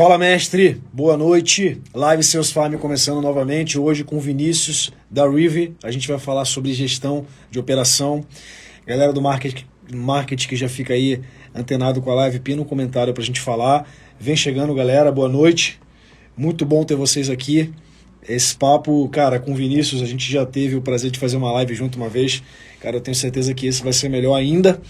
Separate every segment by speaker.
Speaker 1: Fala, mestre, boa noite. Live Seus Farm começando novamente, hoje com o Vinícius da Rive. A gente vai falar sobre gestão de operação. Galera do marketing que já fica aí antenado com a live, pina um comentário pra gente falar. Vem chegando, galera, boa noite. Muito bom ter vocês aqui. Esse papo, cara, com o Vinícius, a gente já teve o prazer de fazer uma live junto uma vez. Cara, eu tenho certeza que esse vai ser melhor ainda,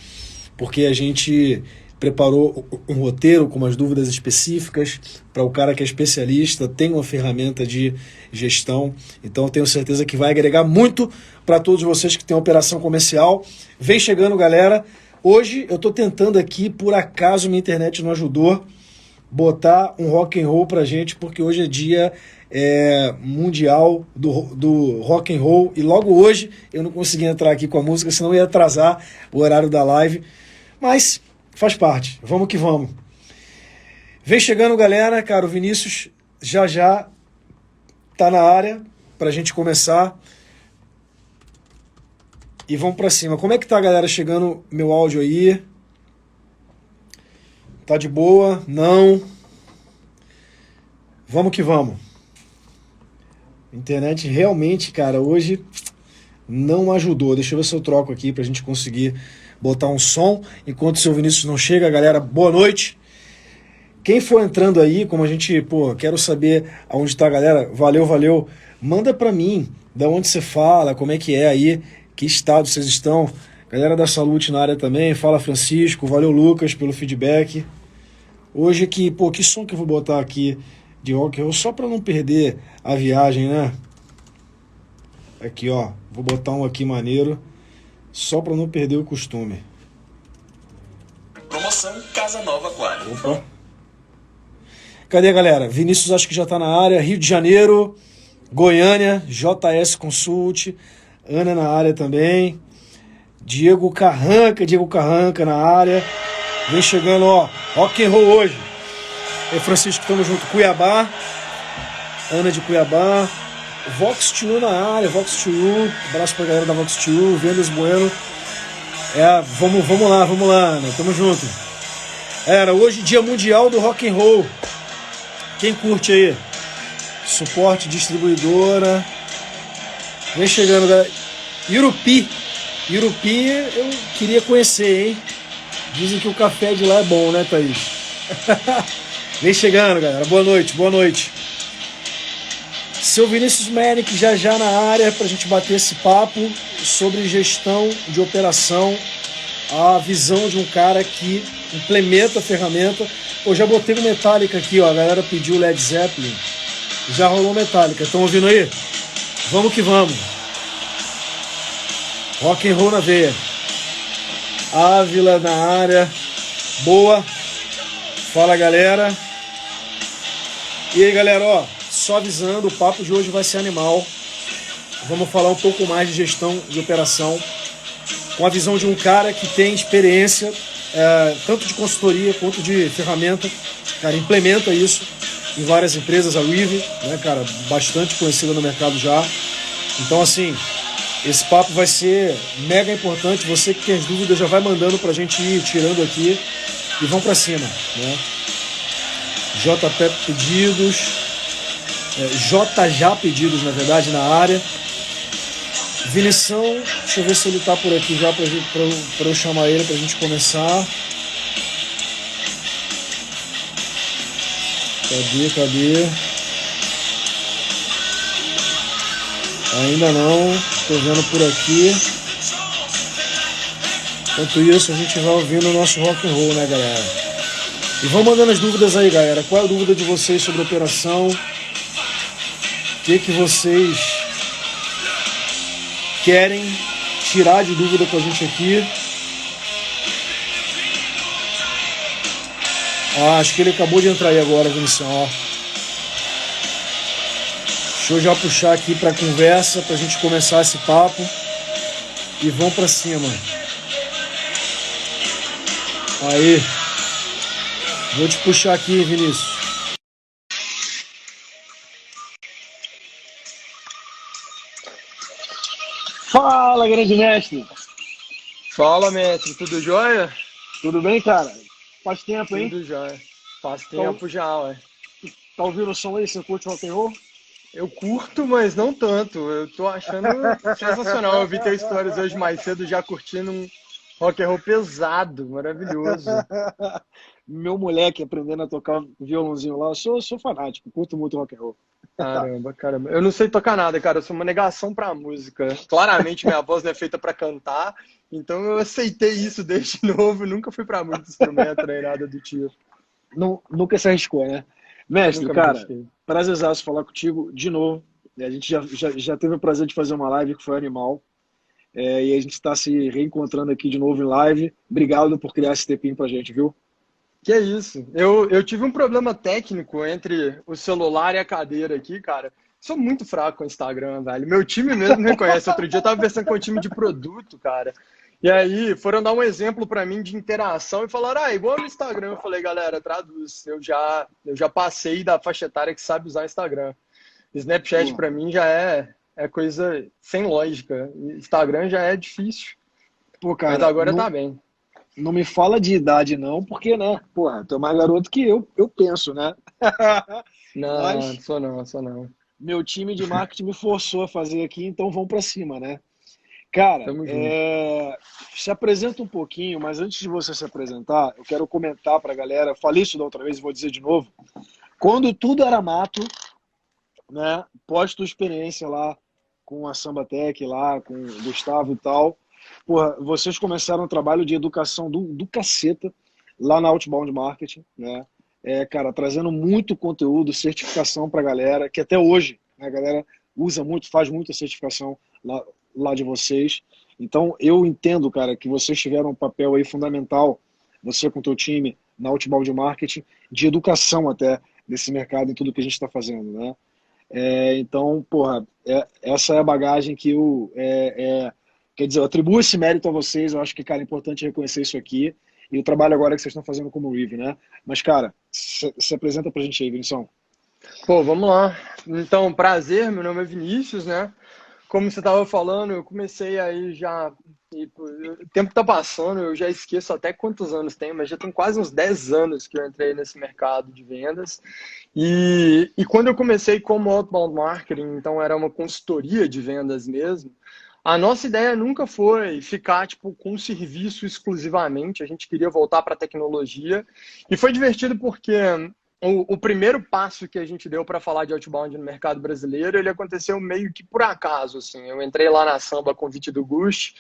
Speaker 1: porque a gente preparou um roteiro com umas dúvidas específicas para o cara que é especialista, tem uma ferramenta de gestão. Então eu tenho certeza que vai agregar muito para todos vocês que têm operação comercial. Vem chegando, galera. Hoje eu estou tentando aqui, por acaso minha internet não ajudou, botar um rock and roll pra gente, porque hoje é dia mundial do rock and roll e logo hoje eu não consegui entrar aqui com a música, senão ia atrasar o horário da live, mas faz parte, vamos que vamos. Vem chegando, galera, cara, o Vinícius já tá na área pra gente começar e vamos pra cima. Como é que tá, galera? Chegando meu áudio aí? Tá de boa? Não? Vamos que vamos. Internet realmente, cara, hoje não ajudou. Deixa eu ver se eu troco aqui pra gente conseguir botar um som. Enquanto o seu Vinícius não chega, galera, boa noite. Quem for entrando aí, como a gente, quero saber aonde tá a galera, valeu. Manda pra mim, da onde você fala, como é que é aí, que estado vocês estão. Galera da Salute na área também, fala Francisco, valeu Lucas pelo feedback. Hoje aqui, que som que eu vou botar aqui de rock and roll, só pra não perder a viagem, né? Aqui, ó, vou botar um aqui maneiro, só pra não perder o costume.
Speaker 2: Promoção Casa Nova Aquário.
Speaker 1: Opa. Cadê, galera? Vinícius acho que já tá na área, Rio de Janeiro, Goiânia, JS Consult, Ana na área também, Diego Carranca na área. Vem chegando, ó, rock and roll hoje. E Francisco, tamo junto. Cuiabá, Ana de Cuiabá, Vox Tio na área, Vox Tio, abraço pra galera da Vox Tio, Vendas Bueno. Vamos lá, Ana, tamo junto. Hoje dia mundial do rock and roll. Quem curte aí? Suporte distribuidora. Vem chegando, galera. Irupi eu queria conhecer, hein? Dizem que o café de lá é bom, né, Thaís? Vem chegando, galera. Boa noite. Seu Vinícius Merick já na área pra gente bater esse papo sobre gestão de operação, a visão de um cara que implementa a ferramenta. Já botei o Metallica aqui, ó. A galera pediu Led Zeppelin. Já rolou Metallica. Estão ouvindo aí? Vamos que vamos. Rock and roll na veia. Ávila na área, boa, fala galera. E aí galera, ó, só avisando, o papo de hoje vai ser animal. Vamos falar um pouco mais de gestão de operação, com a visão de um cara que tem experiência, tanto de consultoria quanto de ferramenta, cara, implementa isso em várias empresas, a Rive, né, cara, bastante conhecida no mercado já. Então assim, esse papo vai ser mega importante. Você que tem as dúvidas já vai mandando pra gente ir tirando aqui e vão pra cima, né? JP pedidos, JJ pedidos, na verdade, na área. Vinição, deixa eu ver se ele tá por aqui já pra eu chamar ele pra gente começar. Cadê? Ainda não, tô vendo por aqui. Enquanto isso, a gente vai ouvindo o nosso rock and roll, né, galera? E vão mandando as dúvidas aí, galera. Qual é a dúvida de vocês sobre a operação? O que vocês querem tirar de dúvida com a gente aqui? Acho que ele acabou de entrar aí agora, Vinicius, ó. Deixa eu já puxar aqui para conversa, para a gente começar esse papo. E vamos para cima. Aí. Vou te puxar aqui, Vinícius. Fala, grande mestre.
Speaker 3: Fala, mestre. Tudo jóia?
Speaker 1: Tudo bem, cara? Faz tempo, hein?
Speaker 3: Tudo jóia. Faz tempo já, ué.
Speaker 1: Tá ouvindo o som aí? Você curte rock and roll?
Speaker 3: Eu curto, mas não tanto. Eu tô achando sensacional. Eu vi teu stories hoje mais cedo já curtindo um rock and roll pesado, maravilhoso.
Speaker 1: Meu moleque aprendendo a tocar violãozinho lá, eu sou fanático, curto muito rock and roll.
Speaker 3: Caramba, caramba. Eu não sei tocar nada, cara. Eu sou uma negação pra música. Claramente minha voz não é feita pra cantar, então eu aceitei isso desde novo. Nunca fui pra muito instrumento nem nada do tipo.
Speaker 1: Nunca se arriscou, né? Mestre,
Speaker 3: Nunca me
Speaker 1: cara,
Speaker 3: arrisquei.
Speaker 1: prazerzaço falar contigo de novo. A gente já teve o prazer de fazer uma live que foi animal. E a gente está se reencontrando aqui de novo em live. Obrigado por criar esse tempinho pra gente, viu?
Speaker 3: Que é isso? Eu tive um problema técnico entre o celular e a cadeira aqui, cara. Sou muito fraco com o Instagram, velho. Meu time mesmo me reconhece. Outro dia eu tava conversando com o time de produto, cara. E aí foram dar um exemplo pra mim de interação e falaram, igual no Instagram. Eu falei, galera, traduz. Eu já passei da faixa etária que sabe usar Instagram. Snapchat
Speaker 1: Pô,
Speaker 3: pra mim já é coisa sem lógica. Instagram já é difícil.
Speaker 1: pô,
Speaker 3: Mas
Speaker 1: cara,
Speaker 3: agora tá bem.
Speaker 1: não me fala de idade não, porque, né? Porra, tu é mais garoto que eu penso, né?
Speaker 3: Não,
Speaker 1: Mas
Speaker 3: sou não.
Speaker 1: meu time de marketing me forçou a fazer aqui, então vamos pra cima, né? Cara,
Speaker 3: Tamo junto.
Speaker 1: se apresenta um pouquinho, mas antes de você se apresentar, eu quero comentar pra galera, eu falei isso da outra vez e vou dizer de novo. Quando tudo era mato, né? Pós tua experiência lá com a Sambatec, lá com o Gustavo e tal, porra, vocês começaram um trabalho de educação do caceta lá na Outbound Marketing, né? Cara, trazendo muito conteúdo, certificação pra galera, que até hoje, né, a galera usa muito, faz muita certificação lá de vocês. Então, eu entendo, cara, que vocês tiveram um papel aí fundamental, você com o teu time, na Outbound Marketing, de educação até desse mercado em tudo que a gente está fazendo, né? Então, porra, essa é a bagagem que quer dizer, eu atribuo esse mérito a vocês, eu acho que, cara, é importante reconhecer isso aqui, e o trabalho agora que vocês estão fazendo como Rive, né? Mas, cara, se apresenta pra gente aí, Vinição.
Speaker 3: Pô, vamos lá. Então, prazer, meu nome é Vinícius, né? Como você estava falando, eu comecei aí já. Pô, o tempo tá passando, eu já esqueço até quantos anos tem, mas já tem quase uns 10 anos que eu entrei nesse mercado de vendas. E quando eu comecei como outbound marketing, então era uma consultoria de vendas mesmo, a nossa ideia nunca foi ficar tipo, com serviço exclusivamente, a gente queria voltar para a tecnologia. E foi divertido porque o primeiro passo que a gente deu para falar de outbound no mercado brasileiro, ele aconteceu meio que por acaso, assim. Eu entrei lá na Samba a convite do Gus,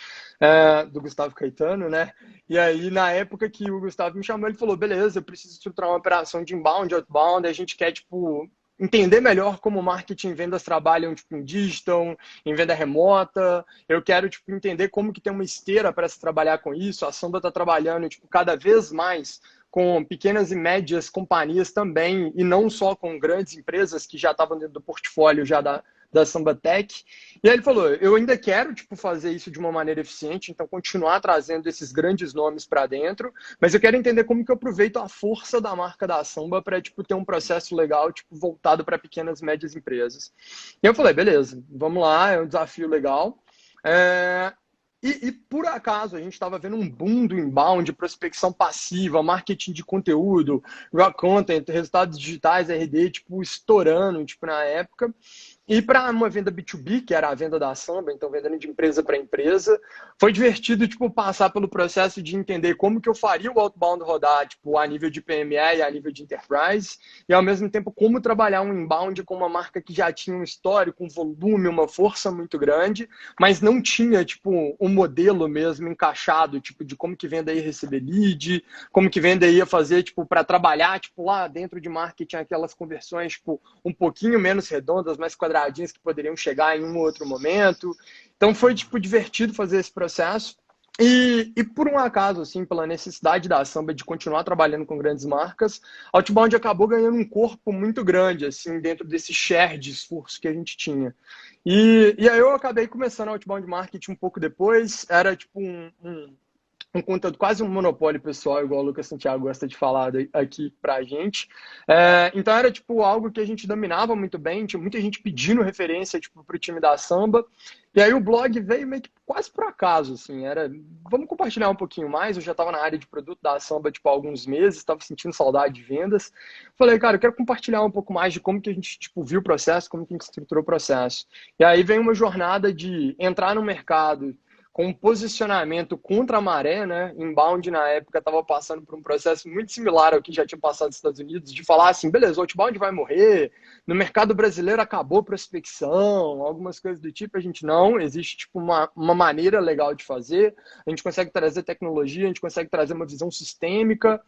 Speaker 3: do Gustavo Caetano, né? E aí, na época que o Gustavo me chamou, ele falou, beleza, eu preciso estruturar uma operação de inbound, outbound, a gente quer, tipo, entender melhor como marketing e vendas trabalham, tipo, em digital, em venda remota. Eu quero, tipo, entender como que tem uma esteira para se trabalhar com isso. A Samba está trabalhando, tipo, cada vez mais com pequenas e médias companhias também, e não só com grandes empresas que já estavam dentro do portfólio já da Sambatec. E aí ele falou, eu ainda quero tipo, fazer isso de uma maneira eficiente, então continuar trazendo esses grandes nomes para dentro, mas eu quero entender como que eu aproveito a força da marca da Samba para tipo, ter um processo legal tipo, voltado para pequenas e médias empresas. E eu falei, beleza, vamos lá, é um desafio legal. E por acaso a gente estava vendo um boom do inbound, prospecção passiva, marketing de conteúdo, raw content, resultados digitais, RD, tipo, estourando, tipo, na época. E para uma venda B2B, que era a venda da Samba, então vendendo de empresa para empresa, foi divertido, tipo, passar pelo processo de entender como que eu faria o outbound rodar, tipo, a nível de PME e a nível de enterprise, e ao mesmo tempo como trabalhar um inbound com uma marca que já tinha um histórico, um volume, uma força muito grande, mas não tinha, tipo, um modelo mesmo encaixado, tipo, de como que venda ia receber lead, como que venda ia fazer, tipo, para trabalhar, tipo, lá dentro de marketing, aquelas conversões, tipo, um pouquinho menos redondas, mais quadradas, que poderiam chegar em um ou outro momento. Então foi tipo divertido fazer esse processo. E por um acaso, assim, pela necessidade da Samba de continuar trabalhando com grandes marcas, a Outbound acabou ganhando um corpo muito grande, assim, dentro desse share de esforço que a gente tinha. E aí eu acabei começando a Outbound Marketing um pouco depois, era tipo um conteúdo quase um monopólio pessoal, igual o Lucas Santiago gosta de falar aqui pra gente. Então era tipo algo que a gente dominava muito bem, tinha muita gente pedindo referência tipo, pro time da Samba. E aí o blog veio meio que quase por acaso, assim, vamos compartilhar um pouquinho mais. Eu já estava na área de produto da Samba tipo há alguns meses, estava sentindo saudade de vendas. Falei, cara, eu quero compartilhar um pouco mais de como que a gente tipo viu o processo, como que a gente estruturou o processo. E aí vem uma jornada de entrar no mercado com um posicionamento contra a maré, né? Inbound, na época, estava passando por um processo muito similar ao que já tinha passado nos Estados Unidos, de falar assim, beleza, o outbound vai morrer, no mercado brasileiro acabou prospecção, algumas coisas do tipo, a gente não, existe tipo uma maneira legal de fazer, a gente consegue trazer tecnologia, a gente consegue trazer uma visão sistêmica,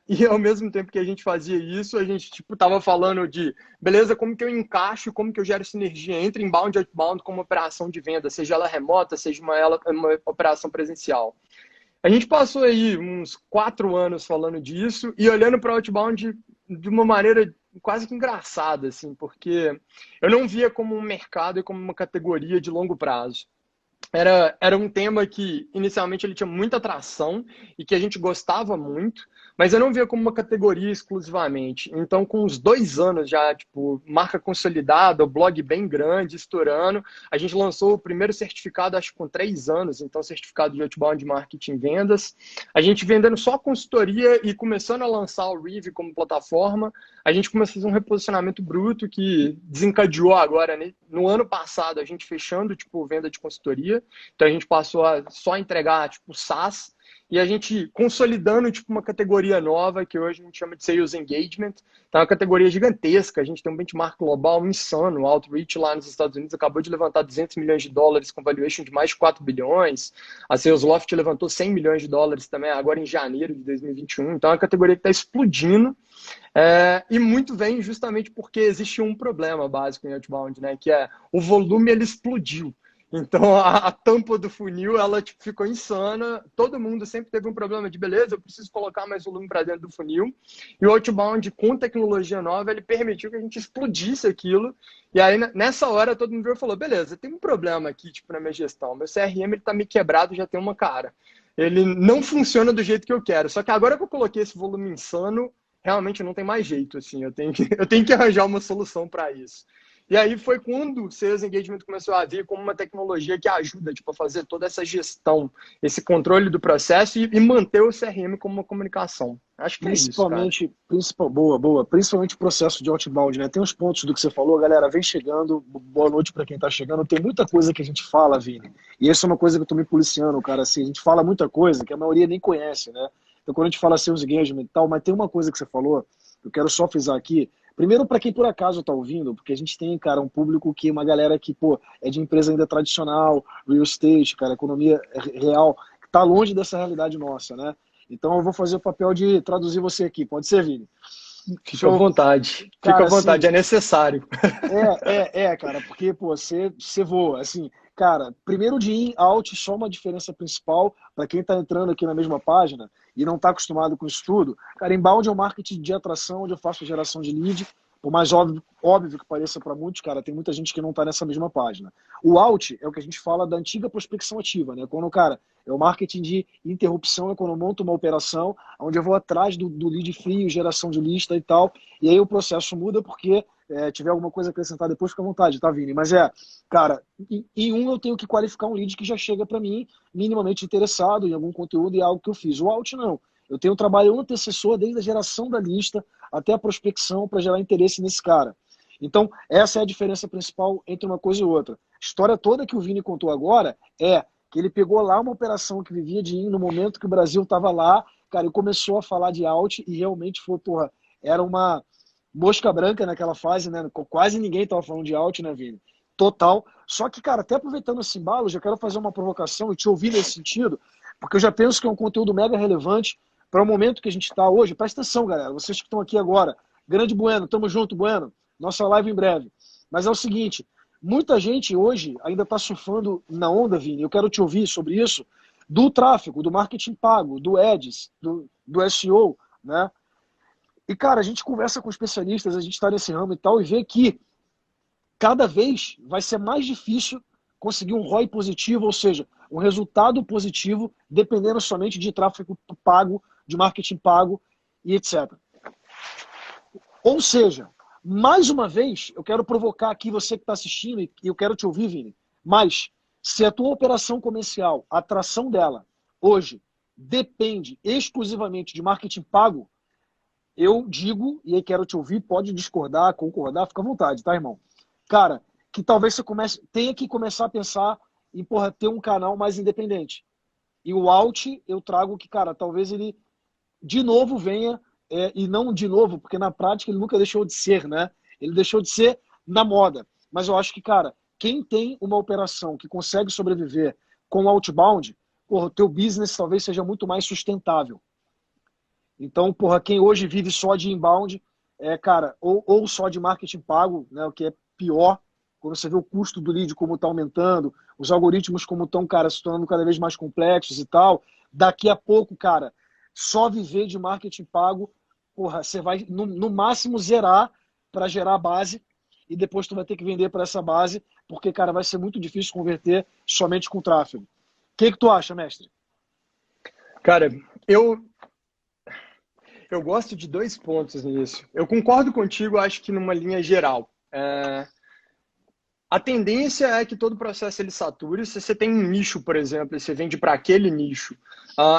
Speaker 3: e ao mesmo tempo que a gente fazia isso, a gente tipo tava falando de, beleza, como que eu encaixo, como que eu gero sinergia entre inbound e outbound como operação de venda, seja ela remota, seja uma operação presencial. A gente passou aí uns 4 anos falando disso e olhando para o outbound de uma maneira quase que engraçada, assim, porque eu não via como um mercado e como uma categoria de longo prazo. Era um tema que inicialmente ele tinha muita atração e que a gente gostava muito, mas eu não via como uma categoria exclusivamente. Então, com uns 2 anos já, tipo, marca consolidada, o blog bem grande, estourando, a gente lançou o primeiro certificado, acho que com 3 anos, então, certificado de Outbound Marketing e Vendas. A gente vendendo só consultoria e começando a lançar o Rive como plataforma, a gente começou a fazer um reposicionamento bruto que desencadeou agora, né? No ano passado, a gente fechando, tipo, venda de consultoria. Então a gente passou a só entregar tipo SaaS e a gente consolidando tipo uma categoria nova que hoje a gente chama de Sales Engagement. Então é uma categoria gigantesca, a gente tem um benchmark global insano, o Outreach lá nos Estados Unidos acabou de levantar 200 milhões de dólares com valuation de mais de 4 bilhões. A Salesloft levantou 100 milhões de dólares também agora em janeiro de 2021. Então é uma categoria que está explodindo. E muito vem justamente porque existe um problema básico em outbound, né? Que é o volume ele explodiu. Então a tampa do funil ela tipo, ficou insana. Todo mundo sempre teve um problema de beleza, eu preciso colocar mais volume para dentro do funil. E o outbound com tecnologia nova ele permitiu que a gente explodisse aquilo. E aí nessa hora todo mundo veio e falou: beleza, tem um problema aqui tipo na minha gestão. Meu CRM ele tá meio quebrado, já tem uma cara. Ele não funciona do jeito que eu quero. Só que agora que eu coloquei esse volume insano realmente não tem mais jeito, assim, eu tenho que arranjar uma solução para isso. E aí foi quando o Sales Engagement começou a vir como uma tecnologia que ajuda tipo, a fazer toda essa gestão, esse controle do processo e manter o CRM como uma comunicação. Acho que é isso, cara.
Speaker 1: Principalmente o processo de outbound, né? Tem uns pontos do que você falou, galera, vem chegando, boa noite para quem tá chegando. Tem muita coisa que a gente fala, Vini, e essa é uma coisa que eu tô me policiando, cara, assim, a gente fala muita coisa que a maioria nem conhece, né? Então, quando a gente fala Sales Engagement e tal, mas tem uma coisa que você falou, eu quero só frisar aqui. Primeiro, para quem por acaso está ouvindo, porque a gente tem, cara, um público que, uma galera que, pô, é de empresa ainda tradicional, real estate, cara, economia real, que tá longe dessa realidade nossa, né? Então, eu vou fazer o papel de traduzir você aqui. Pode ser, Vini?
Speaker 3: Fica à vontade. Fica à vontade, assim, é necessário.
Speaker 1: Cara, porque, pô, você voa, assim, cara, primeiro de in, out, só uma diferença principal, para quem está entrando aqui na mesma página e não está acostumado com isso tudo, cara, inbound é um marketing de atração, onde eu faço geração de lead, por mais óbvio que pareça para muitos, cara, tem muita gente que não está nessa mesma página. O out é o que a gente fala da antiga prospecção ativa, né? Quando, cara, é o marketing de interrupção, é quando eu monto uma operação, onde eu vou atrás do lead frio, geração de lista e tal, e aí o processo muda porque tiver alguma coisa a acrescentar depois, fica à vontade, tá, Vini? Mas cara, em eu tenho que qualificar um lead que já chega para mim minimamente interessado em algum conteúdo e algo que eu fiz. O out não. Eu tenho um trabalho antecessor desde a geração da lista até a prospecção para gerar interesse nesse cara. Então, essa é a diferença principal entre uma coisa e outra. A história toda que o Vini contou agora é que ele pegou lá uma operação que vivia de in no momento que o Brasil estava lá, cara, e começou a falar de out e realmente foi, porra, era uma mosca branca naquela fase, né? Quase ninguém estava falando de out, né, Vini? Total. Só que, cara, até aproveitando esse embalo, já quero fazer uma provocação e te ouvir nesse sentido, porque eu já penso que é um conteúdo mega relevante para o momento que a gente está hoje. Presta atenção, galera, vocês que estão aqui agora. Grande Bueno, tamo junto, Bueno. Nossa live em breve. Mas é o seguinte, muita gente hoje ainda está surfando na onda, Vini, eu quero te ouvir sobre isso, do tráfego, do marketing pago, do Ads, do SEO, né? E, cara, a gente conversa com especialistas, a gente está nesse ramo e tal, e vê que cada vez vai ser mais difícil conseguir um ROI positivo, ou seja, um resultado positivo, dependendo somente de tráfego pago, de marketing pago e etc. Ou seja, mais uma vez, eu quero provocar aqui você que está assistindo, e eu quero te ouvir, Vini, mas se a tua operação comercial, a atração dela, hoje, depende exclusivamente de marketing pago, eu digo, e aí quero te ouvir, pode discordar, concordar, fica à vontade, tá, irmão? Cara, que talvez você tenha que começar a pensar em, porra, ter um canal mais independente. E o Alt, eu trago que, cara, talvez ele de novo venha, e não de novo, porque na prática ele nunca deixou de ser, né? Ele deixou de ser na moda. Mas eu acho que, cara, quem tem uma operação que consegue sobreviver com outbound, porra, o teu business talvez seja muito mais sustentável. Então, porra, quem hoje vive só de inbound, cara, ou só de marketing pago, né, o que é pior, quando você vê o custo do lead como está aumentando, os algoritmos como estão, cara, se tornando cada vez mais complexos e tal, daqui a pouco, cara, só viver de marketing pago, porra, você vai no máximo zerar para gerar base e depois tu vai ter que vender para essa base, porque, cara, vai ser muito difícil converter somente com tráfego. O que tu acha, mestre?
Speaker 3: Cara, eu gosto de 2 pontos nisso. Eu concordo contigo, acho que numa linha geral. A tendência é que todo processo ele sature. Se você tem um nicho, por exemplo, e você vende para aquele nicho,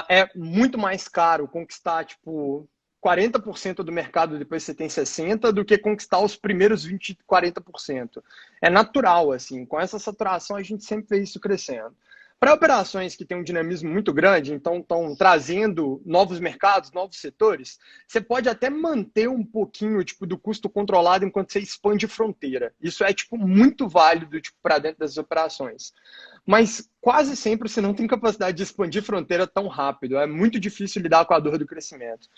Speaker 3: é muito mais caro conquistar, tipo, 40% do mercado, depois você tem 60%, do que conquistar os primeiros 20%, 40%. É natural, assim. Com essa saturação, a gente sempre vê isso crescendo. Para operações que têm um dinamismo muito grande, então estão trazendo novos mercados, novos setores, você pode até manter um pouquinho tipo, do custo controlado enquanto você expande fronteira. Isso é tipo, muito válido tipo, para dentro das operações. Mas quase sempre você não tem capacidade de expandir fronteira tão rápido. É muito difícil lidar com a dor do crescimento.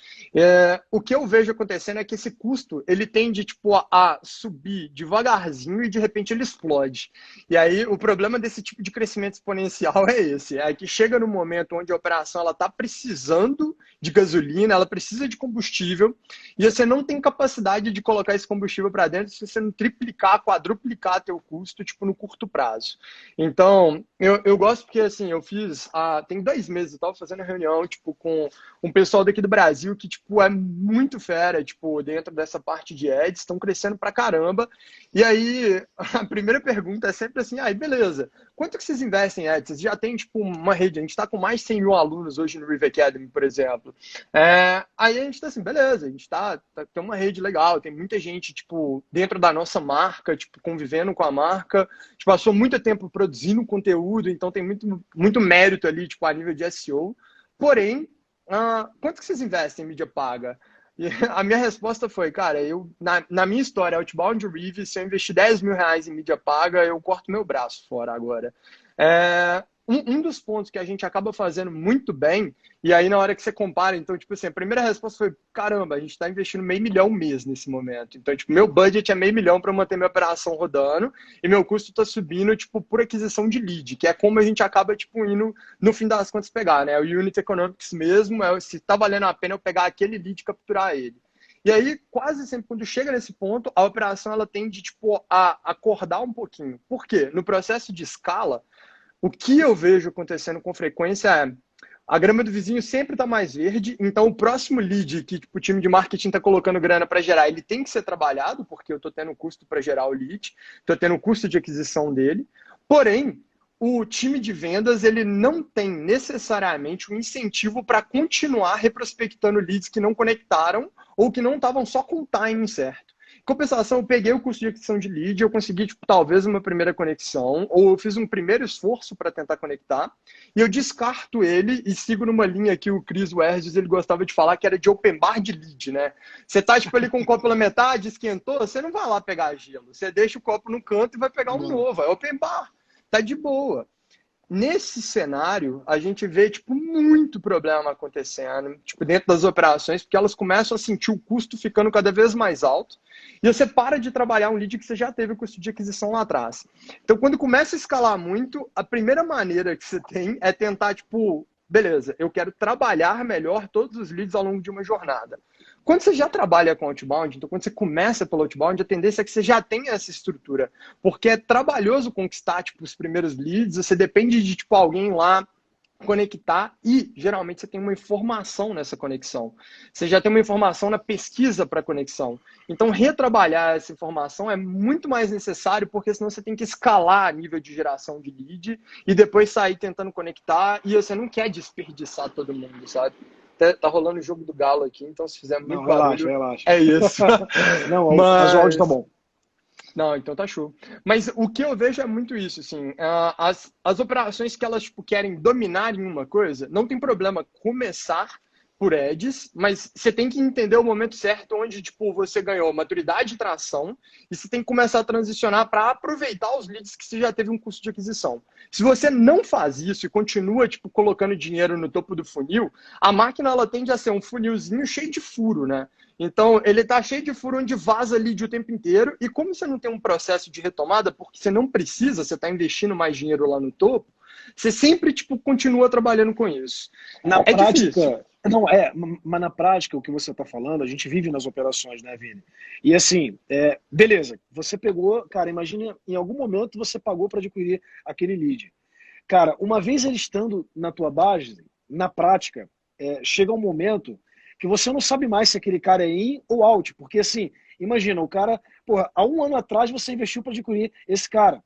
Speaker 3: O que eu vejo acontecendo é que esse custo ele tende tipo, a subir devagarzinho e de repente ele explode. E aí o problema desse tipo de crescimento exponencial é esse. É que chega no momento onde a operação está precisando de gasolina, ela precisa de combustível e você não tem capacidade de colocar esse combustível para dentro se você não triplicar, quadruplicar teu custo tipo, no curto prazo. Então, eu gosto porque, assim, eu fiz, tem 2 meses, eu estava fazendo reunião, tipo, com um pessoal daqui do Brasil que, tipo, é muito fera, tipo, dentro dessa parte de ads, estão crescendo pra caramba. E aí, a primeira pergunta é sempre assim, beleza, quanto que vocês investem em ads? Vocês já tem, tipo, uma rede, a gente está com mais de 100 mil alunos hoje no River Academy, por exemplo. Aí a gente tá assim, beleza, a gente tem uma rede legal, tem muita gente, tipo, dentro da nossa marca, tipo, convivendo com a marca, tipo, passou muito tempo produzindo conteúdo, então tem muito mérito ali, tipo, a nível de SEO. Porém, quanto que vocês investem em mídia paga? E a minha resposta foi, cara, na minha história, Outbound Rev, se eu investir 10 mil reais em mídia paga, eu corto meu braço fora agora. Um dos pontos que a gente acaba fazendo muito bem, e aí na hora que você compara, então, tipo assim, a primeira resposta foi, caramba, a gente está investindo $500 mil mês nesse momento. Então, tipo, meu budget é $500 mil para manter minha operação rodando, e meu custo está subindo, tipo, por aquisição de lead, que é como a gente acaba, tipo, indo, no fim das contas, pegar, né? O Unit Economics mesmo, se está valendo a pena eu pegar aquele lead e capturar ele. E aí, quase sempre, quando chega nesse ponto, a operação, ela tende, tipo, a acordar um pouquinho. Por quê? No processo de escala, o que eu vejo acontecendo com frequência é a grama do vizinho sempre está mais verde, então o próximo lead que tipo, o time de marketing está colocando grana para gerar, ele tem que ser trabalhado, porque eu estou tendo custo para gerar o lead, estou tendo custo de aquisição dele, porém, o time de vendas ele não tem necessariamente um incentivo para continuar reprospectando leads que não conectaram ou que não estavam só com o timing certo. Em compensação, eu peguei o custo de aquisição de lead, eu consegui, tipo, talvez uma primeira conexão, ou eu fiz um primeiro esforço para tentar conectar, e eu descarto ele e sigo numa linha que o Chris Werges, ele gostava de falar, que era de open bar de lead, né? Você tá, tipo, ali com o copo pela metade, esquentou, você não vai lá pegar gelo, você deixa o copo no canto e vai pegar um novo, é open bar, tá de boa. Nesse cenário, a gente vê tipo, muito problema acontecendo tipo, dentro das operações, porque elas começam a sentir o custo ficando cada vez mais alto e você para de trabalhar um lead que você já teve o custo de aquisição lá atrás. Então, quando começa a escalar muito, a primeira maneira que você tem é tentar, tipo, beleza, eu quero trabalhar melhor todos os leads ao longo de uma jornada. quando você já trabalha com outbound, então quando você começa pelo outbound, a tendência é que você já tenha essa estrutura, porque é trabalhoso conquistar, tipo, os primeiros leads, você depende de, tipo, alguém lá conectar e, geralmente, você tem uma informação nessa conexão. Você já tem uma informação na pesquisa para conexão. Então, retrabalhar essa informação é muito mais necessário, porque senão você tem que escalar a nível de geração de lead e depois sair tentando conectar e você não quer desperdiçar todo mundo, sabe? Tá rolando o jogo do galo aqui, então se fizer muito barulho,
Speaker 1: relaxa.
Speaker 3: é isso.
Speaker 1: Não, mas o áudio tá bom.
Speaker 3: Não, então tá show. Mas o que eu vejo é muito isso, assim, as operações que elas, tipo, querem dominar em uma coisa, não tem problema começar por ads, mas você tem que entender o momento certo onde, tipo, você ganhou maturidade e tração e você tem que começar a transicionar para aproveitar os leads que você já teve um custo de aquisição. Se você não faz isso e continua, tipo, colocando dinheiro no topo do funil, a máquina, ela tende a ser um funilzinho cheio de furo, né? Então, ele tá cheio de furo onde vaza lead o tempo inteiro e como você não tem um processo de retomada, porque você não precisa, você tá investindo mais dinheiro lá no topo, você sempre, tipo, continua trabalhando com isso.
Speaker 1: Na
Speaker 3: É
Speaker 1: prática,
Speaker 3: difícil.
Speaker 1: não, mas na prática, o que você está falando, a gente vive nas operações, né, Vini? E assim, beleza, você pegou, cara, imagina, em algum momento você pagou para adquirir aquele lead. Cara, uma vez ele estando na tua base, na prática, chega um momento que você não sabe mais se aquele cara é in ou out, porque assim, imagina, o cara, porra, há um ano atrás você investiu para adquirir esse cara.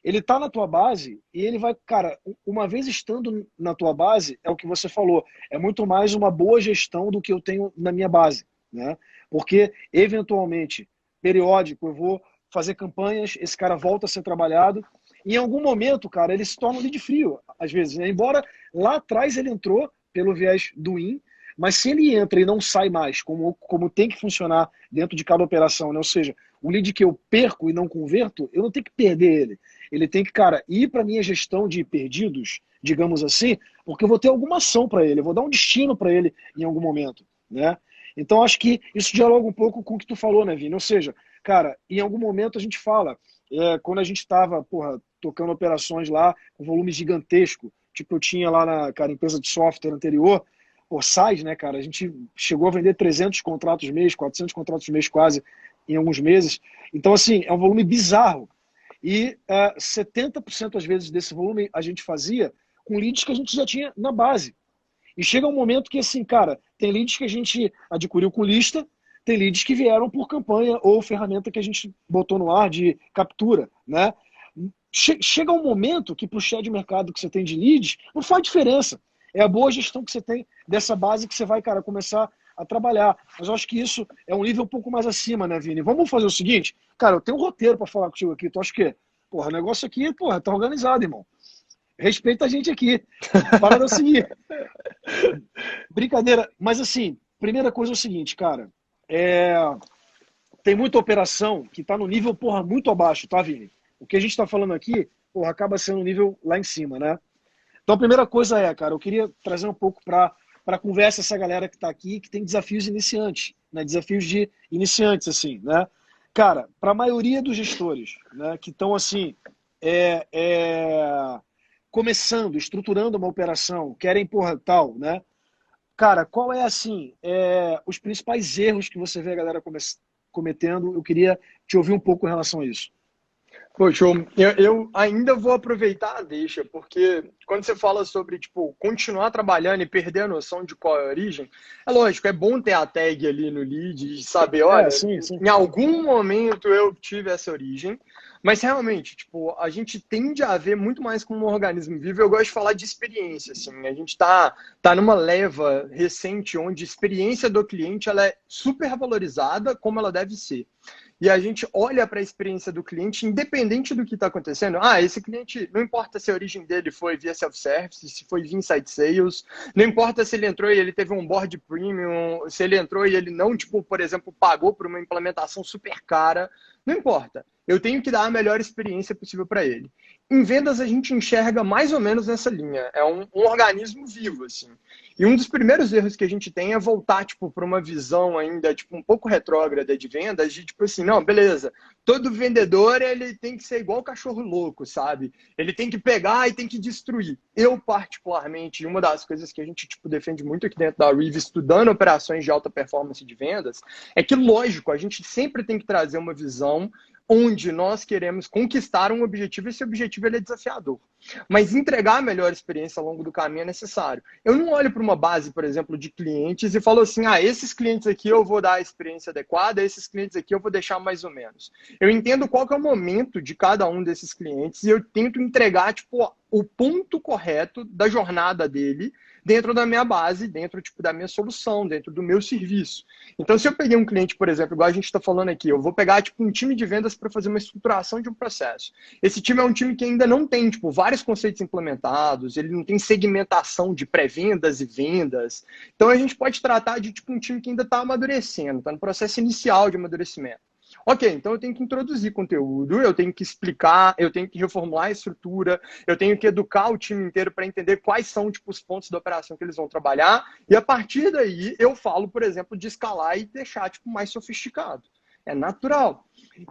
Speaker 1: Ele tá na tua base e ele vai, cara, uma vez estando na tua base, é o que você falou, é muito mais uma boa gestão do que eu tenho na minha base, né? Porque, eventualmente, periódico, eu vou fazer campanhas, esse cara volta a ser trabalhado, e em algum momento, cara, ele se torna um lead frio, às vezes, né? Embora lá atrás ele entrou pelo viés do in, mas se ele entra e não sai mais, como tem que funcionar dentro de cada operação, né? Ou seja, o lead que eu perco e não converto, eu não tenho que perder ele. Ele tem que, cara, ir para minha gestão de perdidos, digamos assim, porque eu vou ter alguma ação para ele, eu vou dar um destino para ele em algum momento, né? Então acho que isso dialoga um pouco com o que tu falou, né, Vini? Ou seja, cara, em algum momento a gente fala, quando a gente estava, porra, tocando operações lá com volume gigantesco, tipo eu tinha lá na, cara, empresa de software anterior, por SaaS, né, cara, a gente chegou a vender 300 contratos mês, 400 contratos mês quase em alguns meses. Então, assim, é um volume bizarro. E 70% às vezes desse volume a gente fazia com leads que a gente já tinha na base. E chega um momento que, assim, cara, tem leads que a gente adquiriu com lista, tem leads que vieram por campanha ou ferramenta que a gente botou no ar de captura, né? Chega um momento que pro share de mercado que você tem de leads, não faz diferença. É a boa gestão que você tem dessa base que você vai, cara, começar a trabalhar. Mas eu acho que isso é um nível um pouco mais acima, né, Vini? Vamos fazer o seguinte? Cara, eu tenho um roteiro para falar contigo aqui. Tu acha que, porra, o negócio aqui, porra, tá organizado, irmão. Respeita a gente aqui. Para de seguir. Brincadeira. Mas assim, primeira coisa é o seguinte, cara. Tem muita operação que tá no nível, porra, muito abaixo, tá, Vini? O que a gente tá falando aqui, porra, acaba sendo um nível lá em cima, né? Então a primeira coisa cara, eu queria trazer um pouco para conversa essa galera que está aqui, que tem desafios iniciantes, né? Desafios de iniciantes, assim, né? Cara, para a maioria dos gestores, né, que estão, assim, começando, estruturando uma operação, querem, porra, tal, né? Cara, qual é, assim, os principais erros que você vê a galera cometendo? Eu queria te ouvir um pouco em relação a isso.
Speaker 3: Pô, show. Eu ainda vou aproveitar a deixa, porque quando você fala sobre, tipo, continuar trabalhando e perder a noção de qual é a origem, é lógico, é bom ter a tag ali no lead e saber, olha,
Speaker 1: Sim.
Speaker 3: em algum momento eu tive essa origem, mas realmente, tipo, a gente tende a ver muito mais como um organismo vivo. Eu gosto de falar de experiência, assim, a gente tá numa leva recente onde a experiência do cliente, ela é super valorizada como ela deve ser. E a gente olha para a experiência do cliente, independente do que está acontecendo. Esse cliente, não importa se a origem dele foi via self-service, se foi via inside sales, não importa se ele entrou e ele teve um board premium, se ele entrou e ele não, tipo, por exemplo, pagou por uma implementação super cara, não importa. Eu tenho que dar a melhor experiência possível para ele. Em vendas, a gente enxerga mais ou menos nessa linha. É um organismo vivo, assim. E um dos primeiros erros que a gente tem é voltar, tipo, para uma visão ainda, tipo, um pouco retrógrada de vendas, de, tipo assim, não, beleza, todo vendedor ele tem que ser igual cachorro louco, sabe? Ele tem que pegar e tem que destruir. Eu, particularmente, uma das coisas que a gente tipo, defende muito aqui dentro da Reeve, estudando operações de alta performance de vendas, é que, lógico, a gente sempre tem que trazer uma visão onde nós queremos conquistar um objetivo, e esse objetivo ele é desafiador. Mas entregar a melhor experiência ao longo do caminho é necessário. Eu não olho para uma base, por exemplo, de clientes e falo assim, esses clientes aqui eu vou dar a experiência adequada, esses clientes aqui eu vou deixar mais ou menos. Eu entendo qual que é o momento de cada um desses clientes e eu tento entregar tipo, o ponto correto da jornada dele dentro da minha base, dentro tipo, da minha solução, dentro do meu serviço. Então, se eu peguei um cliente, por exemplo, igual a gente está falando aqui, eu vou pegar tipo, um time de vendas para fazer uma estruturação de um processo. Esse time é um time que ainda não tem tipo, vários conceitos implementados, ele não tem segmentação de pré-vendas e vendas. Então, a gente pode tratar de tipo, um time que ainda está amadurecendo, está no processo inicial de amadurecimento. Ok, então eu tenho que introduzir conteúdo, eu tenho que explicar, eu tenho que reformular a estrutura, eu tenho que educar o time inteiro para entender quais são tipo, os pontos da operação que eles vão trabalhar, e a partir daí eu falo, por exemplo, de escalar e deixar tipo, mais sofisticado. É natural.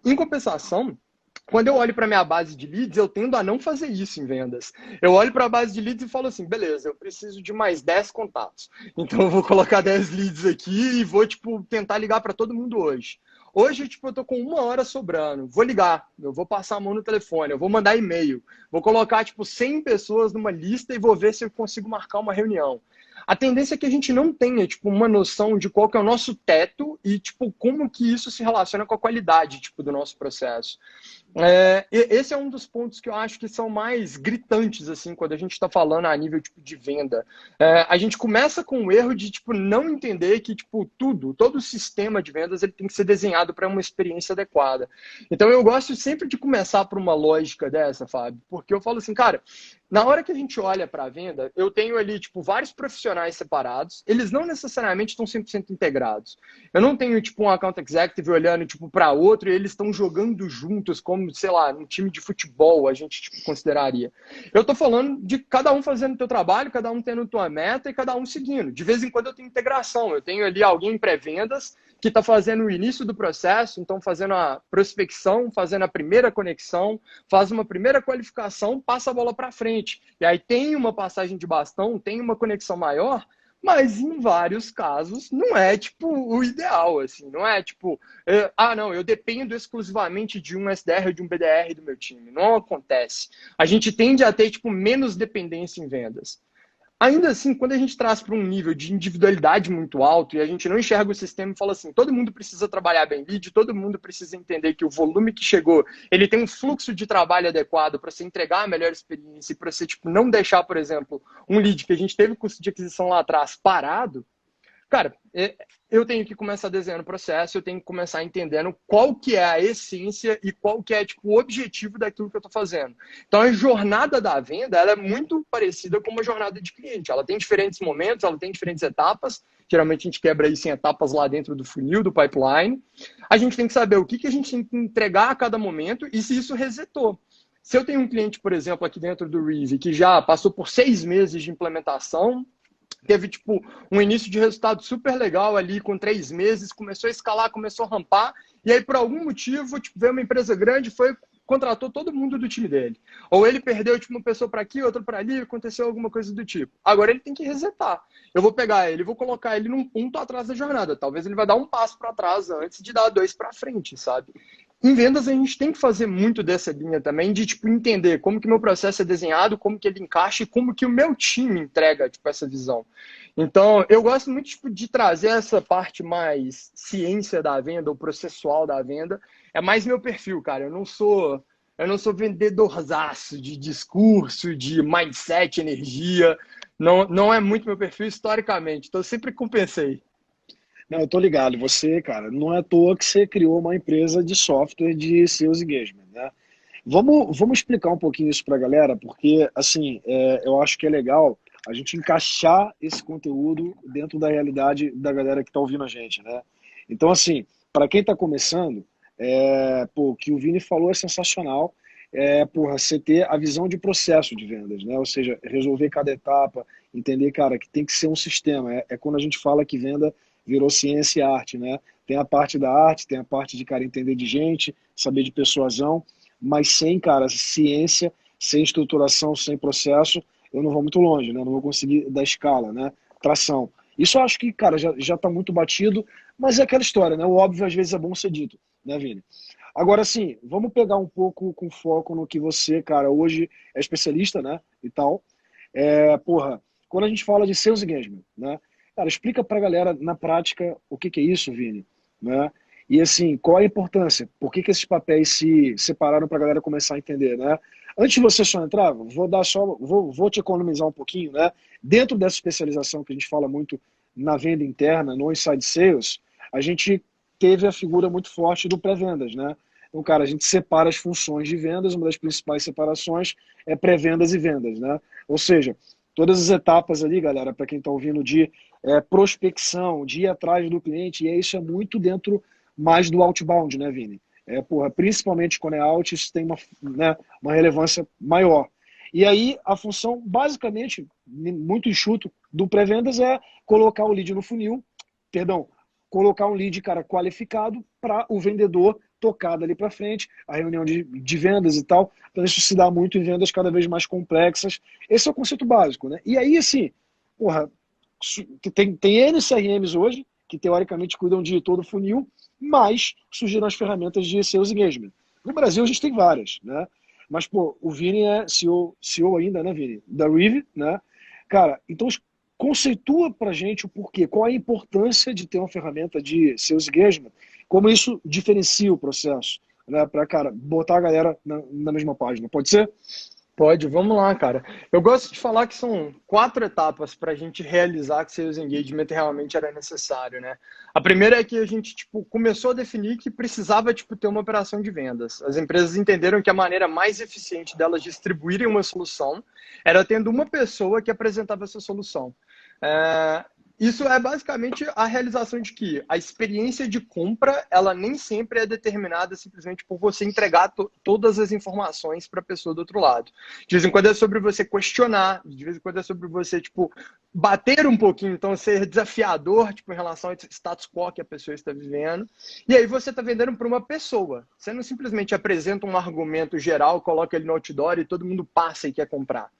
Speaker 3: Em compensação, quando eu olho para a minha base de leads, eu tendo a não fazer isso em vendas. Eu olho para a base de leads e falo assim, beleza, eu preciso de mais 10 contatos. Então eu vou colocar 10 leads aqui e vou tipo, tentar ligar para todo mundo hoje. Hoje, tipo, eu tô com 1 hora sobrando. Vou ligar, eu vou passar a mão no telefone, eu vou mandar e-mail. Vou colocar, tipo, 100 pessoas numa lista e vou ver se eu consigo marcar uma reunião. A tendência é que a gente não tenha, tipo, uma noção de qual que é o nosso teto e, tipo, como que isso se relaciona com a qualidade, tipo, do nosso processo. Esse é um dos pontos que eu acho que são mais gritantes, assim, quando a gente está falando a nível tipo, de venda. A gente começa com o erro de tipo, não entender que tipo, todo o sistema de vendas ele tem que ser desenhado para uma experiência adequada. Então eu gosto sempre de começar por uma lógica dessa, Fábio, porque eu falo assim, cara, na hora que a gente olha para a venda, eu tenho ali tipo, vários profissionais separados, eles não necessariamente estão 100% integrados. Eu não tenho tipo, um account executive olhando tipo, para outro e eles estão jogando juntos como sei lá, um time de futebol, a gente tipo, consideraria. Eu tô falando de cada um fazendo o teu trabalho, cada um tendo tua meta e cada um seguindo. De vez em quando eu tenho integração, eu tenho ali alguém em pré-vendas que está fazendo o início do processo, então fazendo a prospecção, fazendo a primeira conexão, faz uma primeira qualificação, passa a bola para frente. E aí tem uma passagem de bastão, tem uma conexão maior, mas em vários casos não é tipo o ideal, assim, não é tipo, não, eu dependo exclusivamente de um SDR ou de um BDR do meu time. Não acontece. A gente tende a ter tipo menos dependência em vendas. Ainda assim, quando a gente traz para um nível de individualidade muito alto e a gente não enxerga o sistema e fala assim, todo mundo precisa trabalhar bem lead, todo mundo precisa entender que o volume que chegou, ele tem um fluxo de trabalho adequado para você entregar a melhor experiência e para você tipo, não deixar, por exemplo, um lead que a gente teve custo de aquisição lá atrás parado, cara, eu tenho que começar desenhando o processo, eu tenho que começar entendendo qual que é a essência e qual que é tipo, o objetivo daquilo que eu estou fazendo. Então, a jornada da venda ela é muito parecida com uma jornada de cliente. Ela tem diferentes momentos, ela tem diferentes etapas. Geralmente, a gente quebra isso em etapas lá dentro do funil, do pipeline. A gente tem que saber o que a gente tem que entregar a cada momento e se isso resetou. Se eu tenho um cliente, por exemplo, aqui dentro do Reeve, que já passou por 6 meses de implementação, teve tipo um início de resultado super legal ali com 3 meses, começou a escalar, começou a rampar, e aí por algum motivo tipo, veio uma empresa grande, contratou todo mundo do time dele. Ou ele perdeu tipo, uma pessoa para aqui, outra para ali, aconteceu alguma coisa do tipo. Agora ele tem que resetar. Eu vou pegar ele, vou colocar ele num ponto atrás da jornada. Talvez ele vai dar um passo para trás antes de dar 2 para frente, sabe? Em vendas, a gente tem que fazer muito dessa linha também, de tipo, entender como que meu processo é desenhado, como que ele encaixa e como que o meu time entrega tipo, essa visão. Então, eu gosto muito tipo, de trazer essa parte mais ciência da venda, ou processual da venda. É mais meu perfil, cara. Eu não sou vendedorzaço de discurso, de mindset, energia. Não é muito meu perfil historicamente. Então, eu sempre compensei.
Speaker 1: Não, eu tô ligado. Você, cara, não é à toa que você criou uma empresa de software de sales engagement, né? Vamos explicar um pouquinho isso pra galera, porque, assim, eu acho que é legal a gente encaixar esse conteúdo dentro da realidade da galera que tá ouvindo a gente, né? Então, assim, para quem tá começando, o que o Vini falou é sensacional. Você ter a visão de processo de vendas, né? Ou seja, resolver cada etapa, entender, cara, que tem que ser um sistema. É quando a gente fala que venda virou ciência e arte, né? Tem a parte da arte, tem a parte de, cara, entender de gente, saber de persuasão, mas sem, cara, ciência, sem estruturação, sem processo, eu não vou muito longe, né? Não vou conseguir dar escala, né? Tração. Isso eu acho que, cara, já tá muito batido, mas é aquela história, né? O óbvio às vezes é bom ser dito, né, Vini? Agora, sim, vamos pegar um pouco com foco no que você, cara, hoje é especialista, né, e tal. Porra, quando a gente fala de sales engagement, né, cara, explica pra galera na prática o que que é isso, Vini, né? E assim, qual a importância? Por que que esses papéis se separaram pra galera começar a entender, né? Antes de você só entrar, vou te economizar um pouquinho, né? Dentro dessa especialização que a gente fala muito na venda interna, no inside sales, a gente teve a figura muito forte do pré-vendas, né? Então, cara, a gente separa as funções de vendas, uma das principais separações é pré-vendas e vendas, né? Ou seja, todas as etapas ali, galera, para quem está ouvindo, de prospecção, de ir atrás do cliente, e isso é muito dentro mais do outbound, né, Vini? Porra, principalmente quando é out, isso tem né, uma relevância maior. E aí, a função, basicamente, muito enxuto, do pré-vendas é colocar o lead no funil, perdão, colocar um lead, cara, qualificado para o vendedor tocar dali para frente, a reunião de vendas e tal. Então isso se dá muito em vendas cada vez mais complexas. Esse é o conceito básico, né? E aí, assim, porra, tem N CRMs hoje, que teoricamente cuidam de todo o funil, mas surgiram as ferramentas de sales engagement. No Brasil a gente tem várias, né? Mas, pô, o Vini é CEO ainda, né, Vini? Da Rive, né? Cara, então conceitua pra gente o porquê, qual a importância de ter uma ferramenta de sales engagement, como isso diferencia o processo, né? Pra, cara, botar a galera na mesma página. Pode ser?
Speaker 3: Pode, vamos lá, cara. Eu gosto de falar que são 4 etapas para a gente realizar que Sales Engagement realmente era necessário, né? A primeira é que a gente, tipo, começou a definir que precisava, tipo, ter uma operação de vendas. As empresas entenderam que a maneira mais eficiente delas distribuírem uma solução era tendo uma pessoa que apresentava essa solução. Isso é basicamente a realização de que a experiência de compra, ela nem sempre é determinada simplesmente por você entregar todas as informações para a pessoa do outro lado. De vez em quando é sobre você questionar, de vez em quando é sobre você, tipo, bater um pouquinho, então ser desafiador, tipo, em relação ao status quo que a pessoa está vivendo. E aí você está vendendo para uma pessoa. Você não simplesmente apresenta um argumento geral, coloca ele no outdoor e todo mundo passa e quer comprar.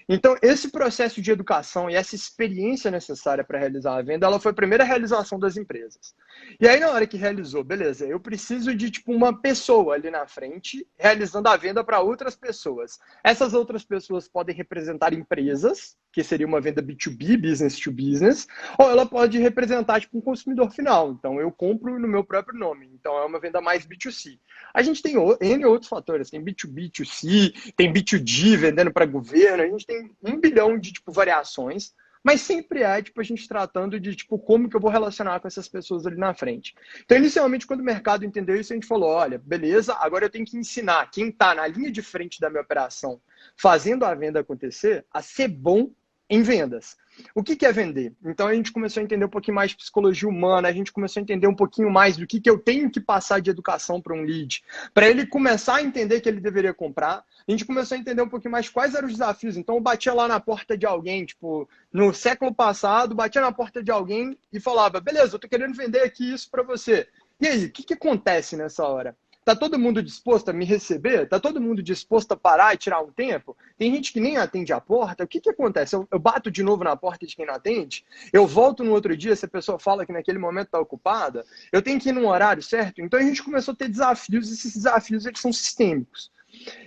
Speaker 3: Então, esse processo de educação e essa experiência necessária para realizar a venda, ela foi a primeira realização das empresas. E aí, na hora que realizou, beleza, eu preciso de tipo uma pessoa ali na frente realizando a venda para outras pessoas. Essas outras pessoas podem representar empresas, que seria uma venda B2B, business to business, ou ela pode representar tipo um consumidor final. Então, eu compro no meu próprio nome. Então, é uma venda mais B2C. A gente tem N outros fatores, tem B2B, B2C, tem B2G vendendo para governo, a gente tem 1 bilhão de tipo, variações, mas sempre é tipo, a gente tratando de tipo, como que eu vou relacionar com essas pessoas ali na frente. Então, inicialmente, quando o mercado entendeu isso, a gente falou, olha, beleza, agora eu tenho que ensinar quem está na linha de frente da minha operação, fazendo a venda acontecer, a ser bom em vendas. O que é vender? Então a gente começou a entender um pouquinho mais de psicologia humana, a gente começou a entender um pouquinho mais do que eu tenho que passar de educação para um lead, para ele começar a entender que ele deveria comprar. A gente começou a entender um pouquinho mais quais eram os desafios. Então eu batia lá na porta de alguém, tipo, no século passado, batia na porta de alguém e falava, beleza, eu tô querendo vender aqui isso para você. E aí, o que acontece nessa hora? Tá todo mundo disposto a me receber? Tá todo mundo disposto a parar e tirar um tempo? Tem gente que nem atende a porta. O que acontece? Eu bato de novo na porta de quem não atende? Eu volto no outro dia se a pessoa fala que naquele momento está ocupada? Eu tenho que ir num horário certo? Então a gente começou a ter desafios e esses desafios eles são sistêmicos.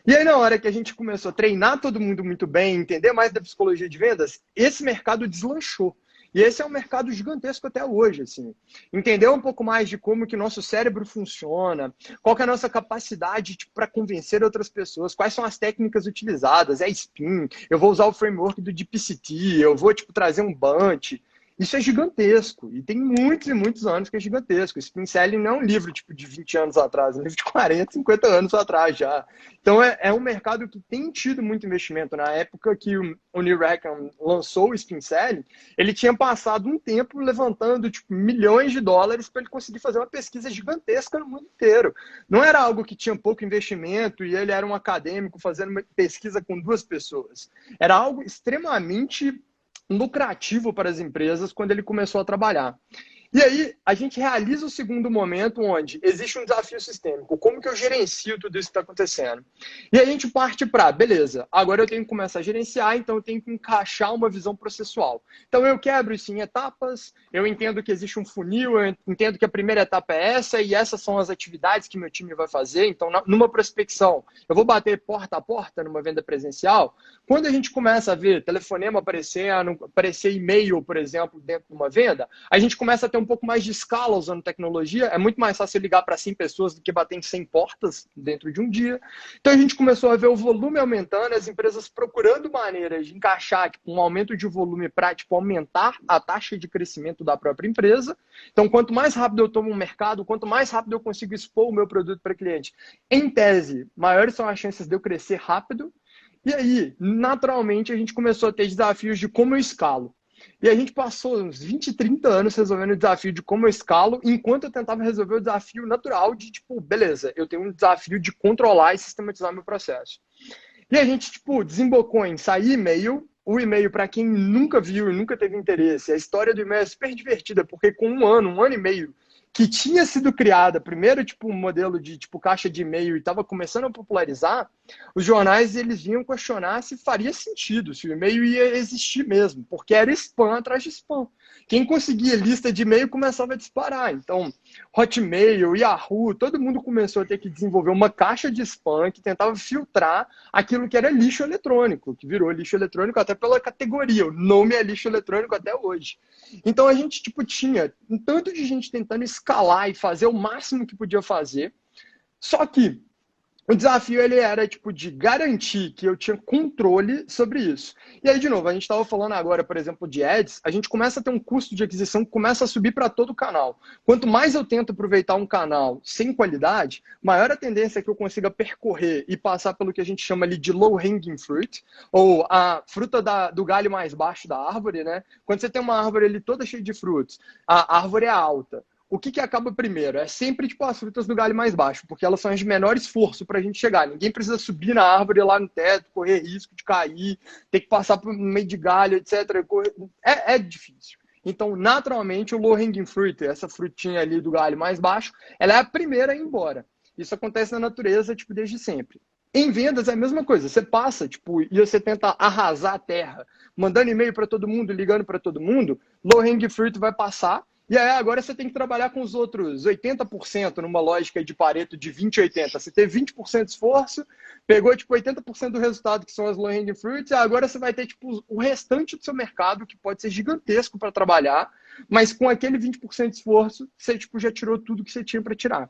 Speaker 3: E aí na hora que a gente começou a treinar todo mundo muito bem, entender mais da psicologia de vendas, esse mercado deslanchou. E esse é um mercado gigantesco até hoje, assim. Entender um pouco mais de como que nosso cérebro funciona, qual que é a nossa capacidade tipo, para convencer outras pessoas, quais são as técnicas utilizadas, é spin, eu vou usar o framework do DPCT, eu vou tipo, trazer um bunch. Isso é gigantesco, e tem muitos e muitos anos que é gigantesco. Spin Selling não é um livro tipo, de 20 anos atrás, é um livro de 40, 50 anos atrás já. Então é um mercado que tem tido muito investimento. Na época que o Neil Rackham lançou o Spin Selling, ele tinha passado um tempo levantando tipo, milhões de dólares para ele conseguir fazer uma pesquisa gigantesca no mundo inteiro. Não era algo que tinha pouco investimento e ele era um acadêmico fazendo uma pesquisa com 2 pessoas. Era algo extremamente lucrativo para as empresas quando ele começou a trabalhar. E aí, a gente realiza o segundo momento onde existe um desafio sistêmico. Como que eu gerencio tudo isso que está acontecendo? E aí a gente parte para, beleza, agora eu tenho que começar a gerenciar, então eu tenho que encaixar uma visão processual. Então eu quebro isso em etapas, eu entendo que existe um funil, eu entendo que a primeira etapa é essa, e essas são as atividades que meu time vai fazer. Então, numa prospecção, eu vou bater porta a porta numa venda presencial. Quando a gente começa a ver telefonema aparecer e-mail, por exemplo, dentro de uma venda, a gente começa a ter um pouco mais de escala usando tecnologia. É muito mais fácil ligar para 100 pessoas do que bater em 100 portas dentro de um dia. Então a gente começou a ver o volume aumentando, as empresas procurando maneiras de encaixar um aumento de volume para aumentar a taxa de crescimento da própria empresa. Então, quanto mais rápido eu tomo um mercado, quanto mais rápido eu consigo expor o meu produto para cliente, em tese, maiores são as chances de eu crescer rápido. E aí, naturalmente, a gente começou a ter desafios de como eu escalo. E a gente passou uns 20, 30 anos resolvendo o desafio de como eu escalo, enquanto eu tentava resolver o desafio natural de, beleza, eu tenho um desafio de controlar e sistematizar meu processo. E a gente, desembocou em sair e-mail. O e-mail, para quem nunca viu e nunca teve interesse, a história do e-mail é super divertida, porque com um ano e meio, que tinha sido criada, primeiro, um modelo de, caixa de e-mail e estava começando a popularizar, os jornais, eles vinham questionar se faria sentido, se o e-mail ia existir mesmo, porque era spam atrás de spam. Quem conseguia lista de e-mail começava a disparar. Então, Hotmail, Yahoo, todo mundo começou a ter que desenvolver uma caixa de spam que tentava filtrar aquilo que era lixo eletrônico, que virou lixo eletrônico até pela categoria. O nome é lixo eletrônico até hoje. Então, a gente, tinha um tanto de gente tentando escalar e fazer o máximo que podia fazer. Só que o desafio ele era de garantir que eu tinha controle sobre isso. E aí, de novo, a gente estava falando agora, por exemplo, de ads, a gente começa a ter um custo de aquisição que começa a subir para todo o canal. Quanto mais eu tento aproveitar um canal sem qualidade, maior a tendência é que eu consiga percorrer e passar pelo que a gente chama ali de low hanging fruit, ou a fruta do galho mais baixo da árvore, né? Quando você tem uma árvore ali toda cheia de frutos, a árvore é alta. O que acaba primeiro? É sempre as frutas do galho mais baixo, porque elas são as de menor esforço para a gente chegar. Ninguém precisa subir na árvore lá no teto, correr risco de cair, ter que passar por meio de galho, etc. É difícil. Então, naturalmente, o low hanging fruit, essa frutinha ali do galho mais baixo, ela é a primeira a ir embora. Isso acontece na natureza, desde sempre. Em vendas é a mesma coisa. Você passa, e você tenta arrasar a terra, mandando e-mail para todo mundo, ligando para todo mundo, low hanging fruit vai passar. E aí agora você tem que trabalhar com os outros 80% numa lógica de Pareto de 20 e 80. Você teve 20% de esforço, pegou 80% do resultado, que são as low hanging fruits, e agora você vai ter o restante do seu mercado, que pode ser gigantesco para trabalhar, mas com aquele 20% de esforço, você já tirou tudo que você tinha para tirar.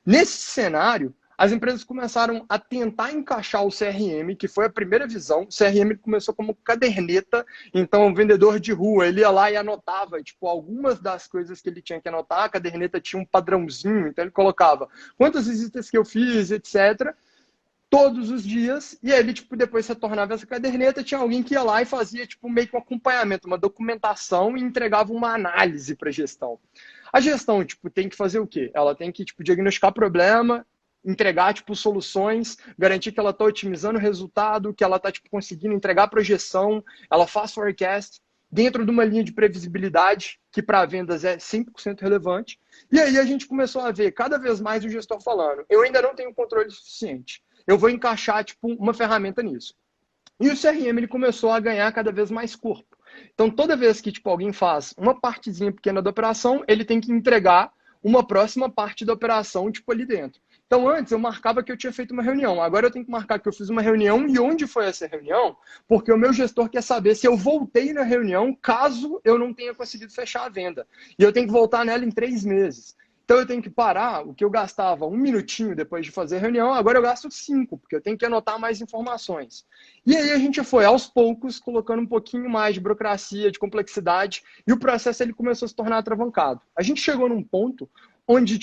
Speaker 3: Nesse cenário, as empresas começaram a tentar encaixar o CRM, que foi a primeira visão. O CRM começou como caderneta, então o vendedor de rua, ele ia lá e anotava, algumas das coisas que ele tinha que anotar. A caderneta tinha um padrãozinho, então ele colocava quantas visitas que eu fiz, etc., todos os dias, e aí ele, depois retornava essa caderneta, tinha alguém que ia lá e fazia, meio que um acompanhamento, uma documentação e entregava uma análise para a gestão. A gestão, tem que fazer o quê? Ela tem que, diagnosticar problema, entregar, soluções, garantir que ela está otimizando o resultado, que ela está, conseguindo entregar projeção, ela faz forecast dentro de uma linha de previsibilidade que para vendas é 100% relevante. E aí a gente começou a ver cada vez mais o gestor falando, eu ainda não tenho controle suficiente, eu vou encaixar, uma ferramenta nisso. E o CRM, ele começou a ganhar cada vez mais corpo. Então, toda vez que, alguém faz uma partezinha pequena da operação, ele tem que entregar uma próxima parte da operação, ali dentro. Então, antes eu marcava que eu tinha feito uma reunião. Agora eu tenho que marcar que eu fiz uma reunião e onde foi essa reunião, porque o meu gestor quer saber se eu voltei na reunião caso eu não tenha conseguido fechar a venda. E eu tenho que voltar nela em 3 meses. Então eu tenho que parar, o que eu gastava 1 minutinho depois de fazer a reunião, agora eu gasto 5, porque eu tenho que anotar mais informações. E aí a gente foi, aos poucos, colocando um pouquinho mais de burocracia, de complexidade, e o processo ele começou a se tornar atravancado. A gente chegou num ponto onde,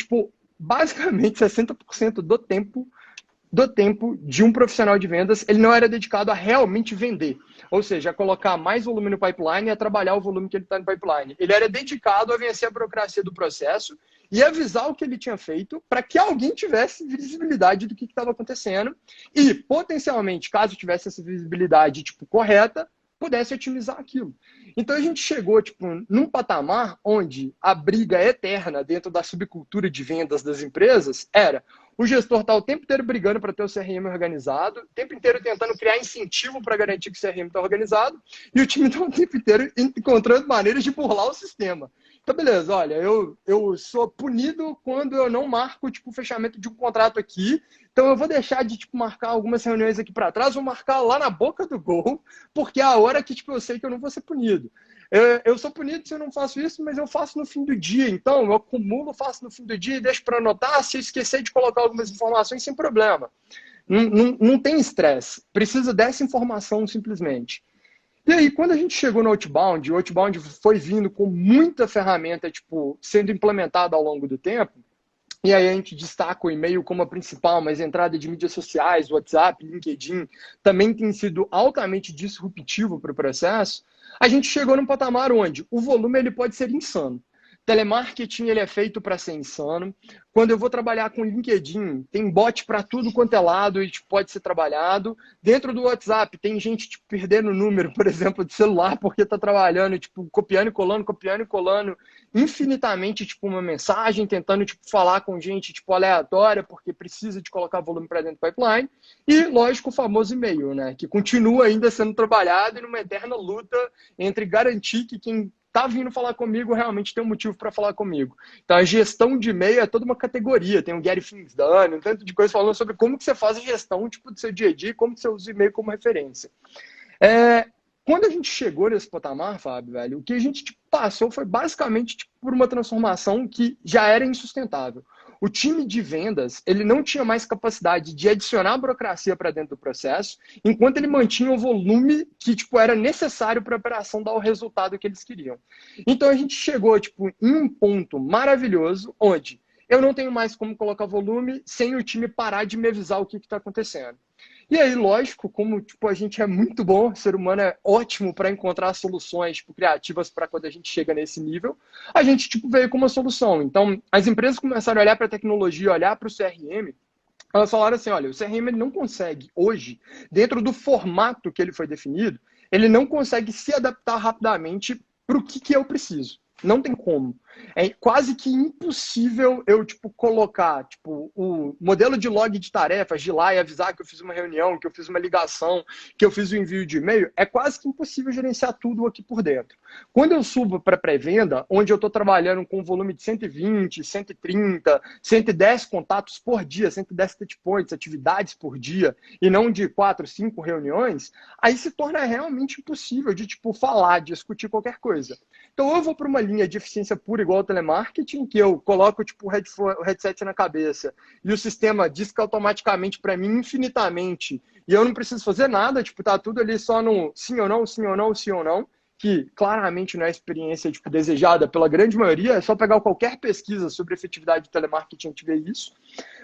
Speaker 3: basicamente 60% do tempo de um profissional de vendas, ele não era dedicado a realmente vender. Ou seja, a colocar mais volume no pipeline e a trabalhar o volume que ele está no pipeline. Ele era dedicado a vencer a burocracia do processo e avisar o que ele tinha feito para que alguém tivesse visibilidade do que estava acontecendo e, potencialmente, caso tivesse essa visibilidade correta, pudesse otimizar aquilo. Então a gente chegou tipo, num patamar onde a briga eterna dentro da subcultura de vendas das empresas era o gestor tá o tempo inteiro brigando para ter o CRM organizado, o tempo inteiro tentando criar incentivo para garantir que o CRM está organizado, e o time está o tempo inteiro encontrando maneiras de burlar o sistema. Então, beleza, olha, eu sou punido quando eu não marco tipo, o fechamento de um contrato aqui, então eu vou deixar de tipo, marcar algumas reuniões aqui para trás, vou marcar lá na boca do gol, porque é a hora que tipo, eu sei que eu não vou ser punido. Eu sou punido se eu não faço isso, mas eu faço no fim do dia. Então, eu acumulo, faço no fim do dia e deixo para anotar. Se eu esquecer de colocar algumas informações, sem problema. Não tem estresse. Precisa dessa informação simplesmente. E aí, quando a gente chegou no Outbound, o Outbound foi vindo com muita ferramenta tipo, sendo implementada ao longo do tempo. E aí a gente destaca o e-mail como a principal, mas a entrada de mídias sociais, WhatsApp, LinkedIn, também tem sido altamente disruptivo para o processo. A gente chegou num patamar onde o volume ele pode ser insano. Telemarketing ele é feito para ser insano. Quando eu vou trabalhar com LinkedIn, tem bot para tudo quanto é lado e pode ser trabalhado. Dentro do WhatsApp, tem gente tipo, perdendo o número, por exemplo, de celular, porque está trabalhando, tipo, copiando e colando infinitamente tipo, uma mensagem, tentando tipo, falar com gente tipo, aleatória, porque precisa de colocar volume para dentro do pipeline. E, lógico, o famoso e-mail, né? Que continua ainda sendo trabalhado e numa eterna luta entre garantir que quem tá vindo falar comigo realmente tem um motivo para falar comigo. Então, a gestão de e-mail é toda uma categoria. Tem o Gary Finsdane, um tanto de coisa falando sobre como que você faz a gestão tipo, do seu dia a dia, como que você usa o e-mail como referência. Quando a gente chegou nesse patamar, Fábio, velho, o que a gente tipo, passou foi basicamente tipo, por uma transformação que já era insustentável. O time de vendas ele não tinha mais capacidade de adicionar burocracia para dentro do processo, enquanto ele mantinha o volume que tipo, era necessário para a operação dar o resultado que eles queriam. Então a gente chegou tipo, em um ponto maravilhoso onde eu não tenho mais como colocar volume sem o time parar de me avisar o que está acontecendo. E aí, lógico, como tipo, a gente é muito bom, o ser humano é ótimo para encontrar soluções tipo, criativas para quando a gente chega nesse nível, a gente tipo, veio com uma solução. Então, as empresas começaram a olhar para a tecnologia, olhar para o CRM, elas falaram assim, olha, o CRM ele não consegue hoje, dentro do formato que ele foi definido, ele não consegue se adaptar rapidamente para o que eu preciso. Não tem como. É quase que impossível eu tipo, colocar tipo, o modelo de log de tarefas, de ir lá e avisar que eu fiz uma reunião, que eu fiz uma ligação, que eu fiz o envio de e-mail. É quase que impossível gerenciar tudo aqui por dentro. Quando eu subo para pré-venda, onde eu estou trabalhando com um volume de 120, 130, 110 contatos por dia, 110 touchpoints, atividades por dia, e não de 4, 5 reuniões, aí se torna realmente impossível de tipo, falar, discutir qualquer coisa. Então, eu vou para uma linha de eficiência pura igual ao telemarketing, que eu coloco tipo, o headset na cabeça e o sistema disca automaticamente para mim infinitamente e eu não preciso fazer nada, tipo, tá tudo ali só no sim ou não, sim ou não, sim ou não, que claramente não é a experiência tipo, desejada pela grande maioria, é só pegar qualquer pesquisa sobre efetividade de telemarketing e a gente vê isso.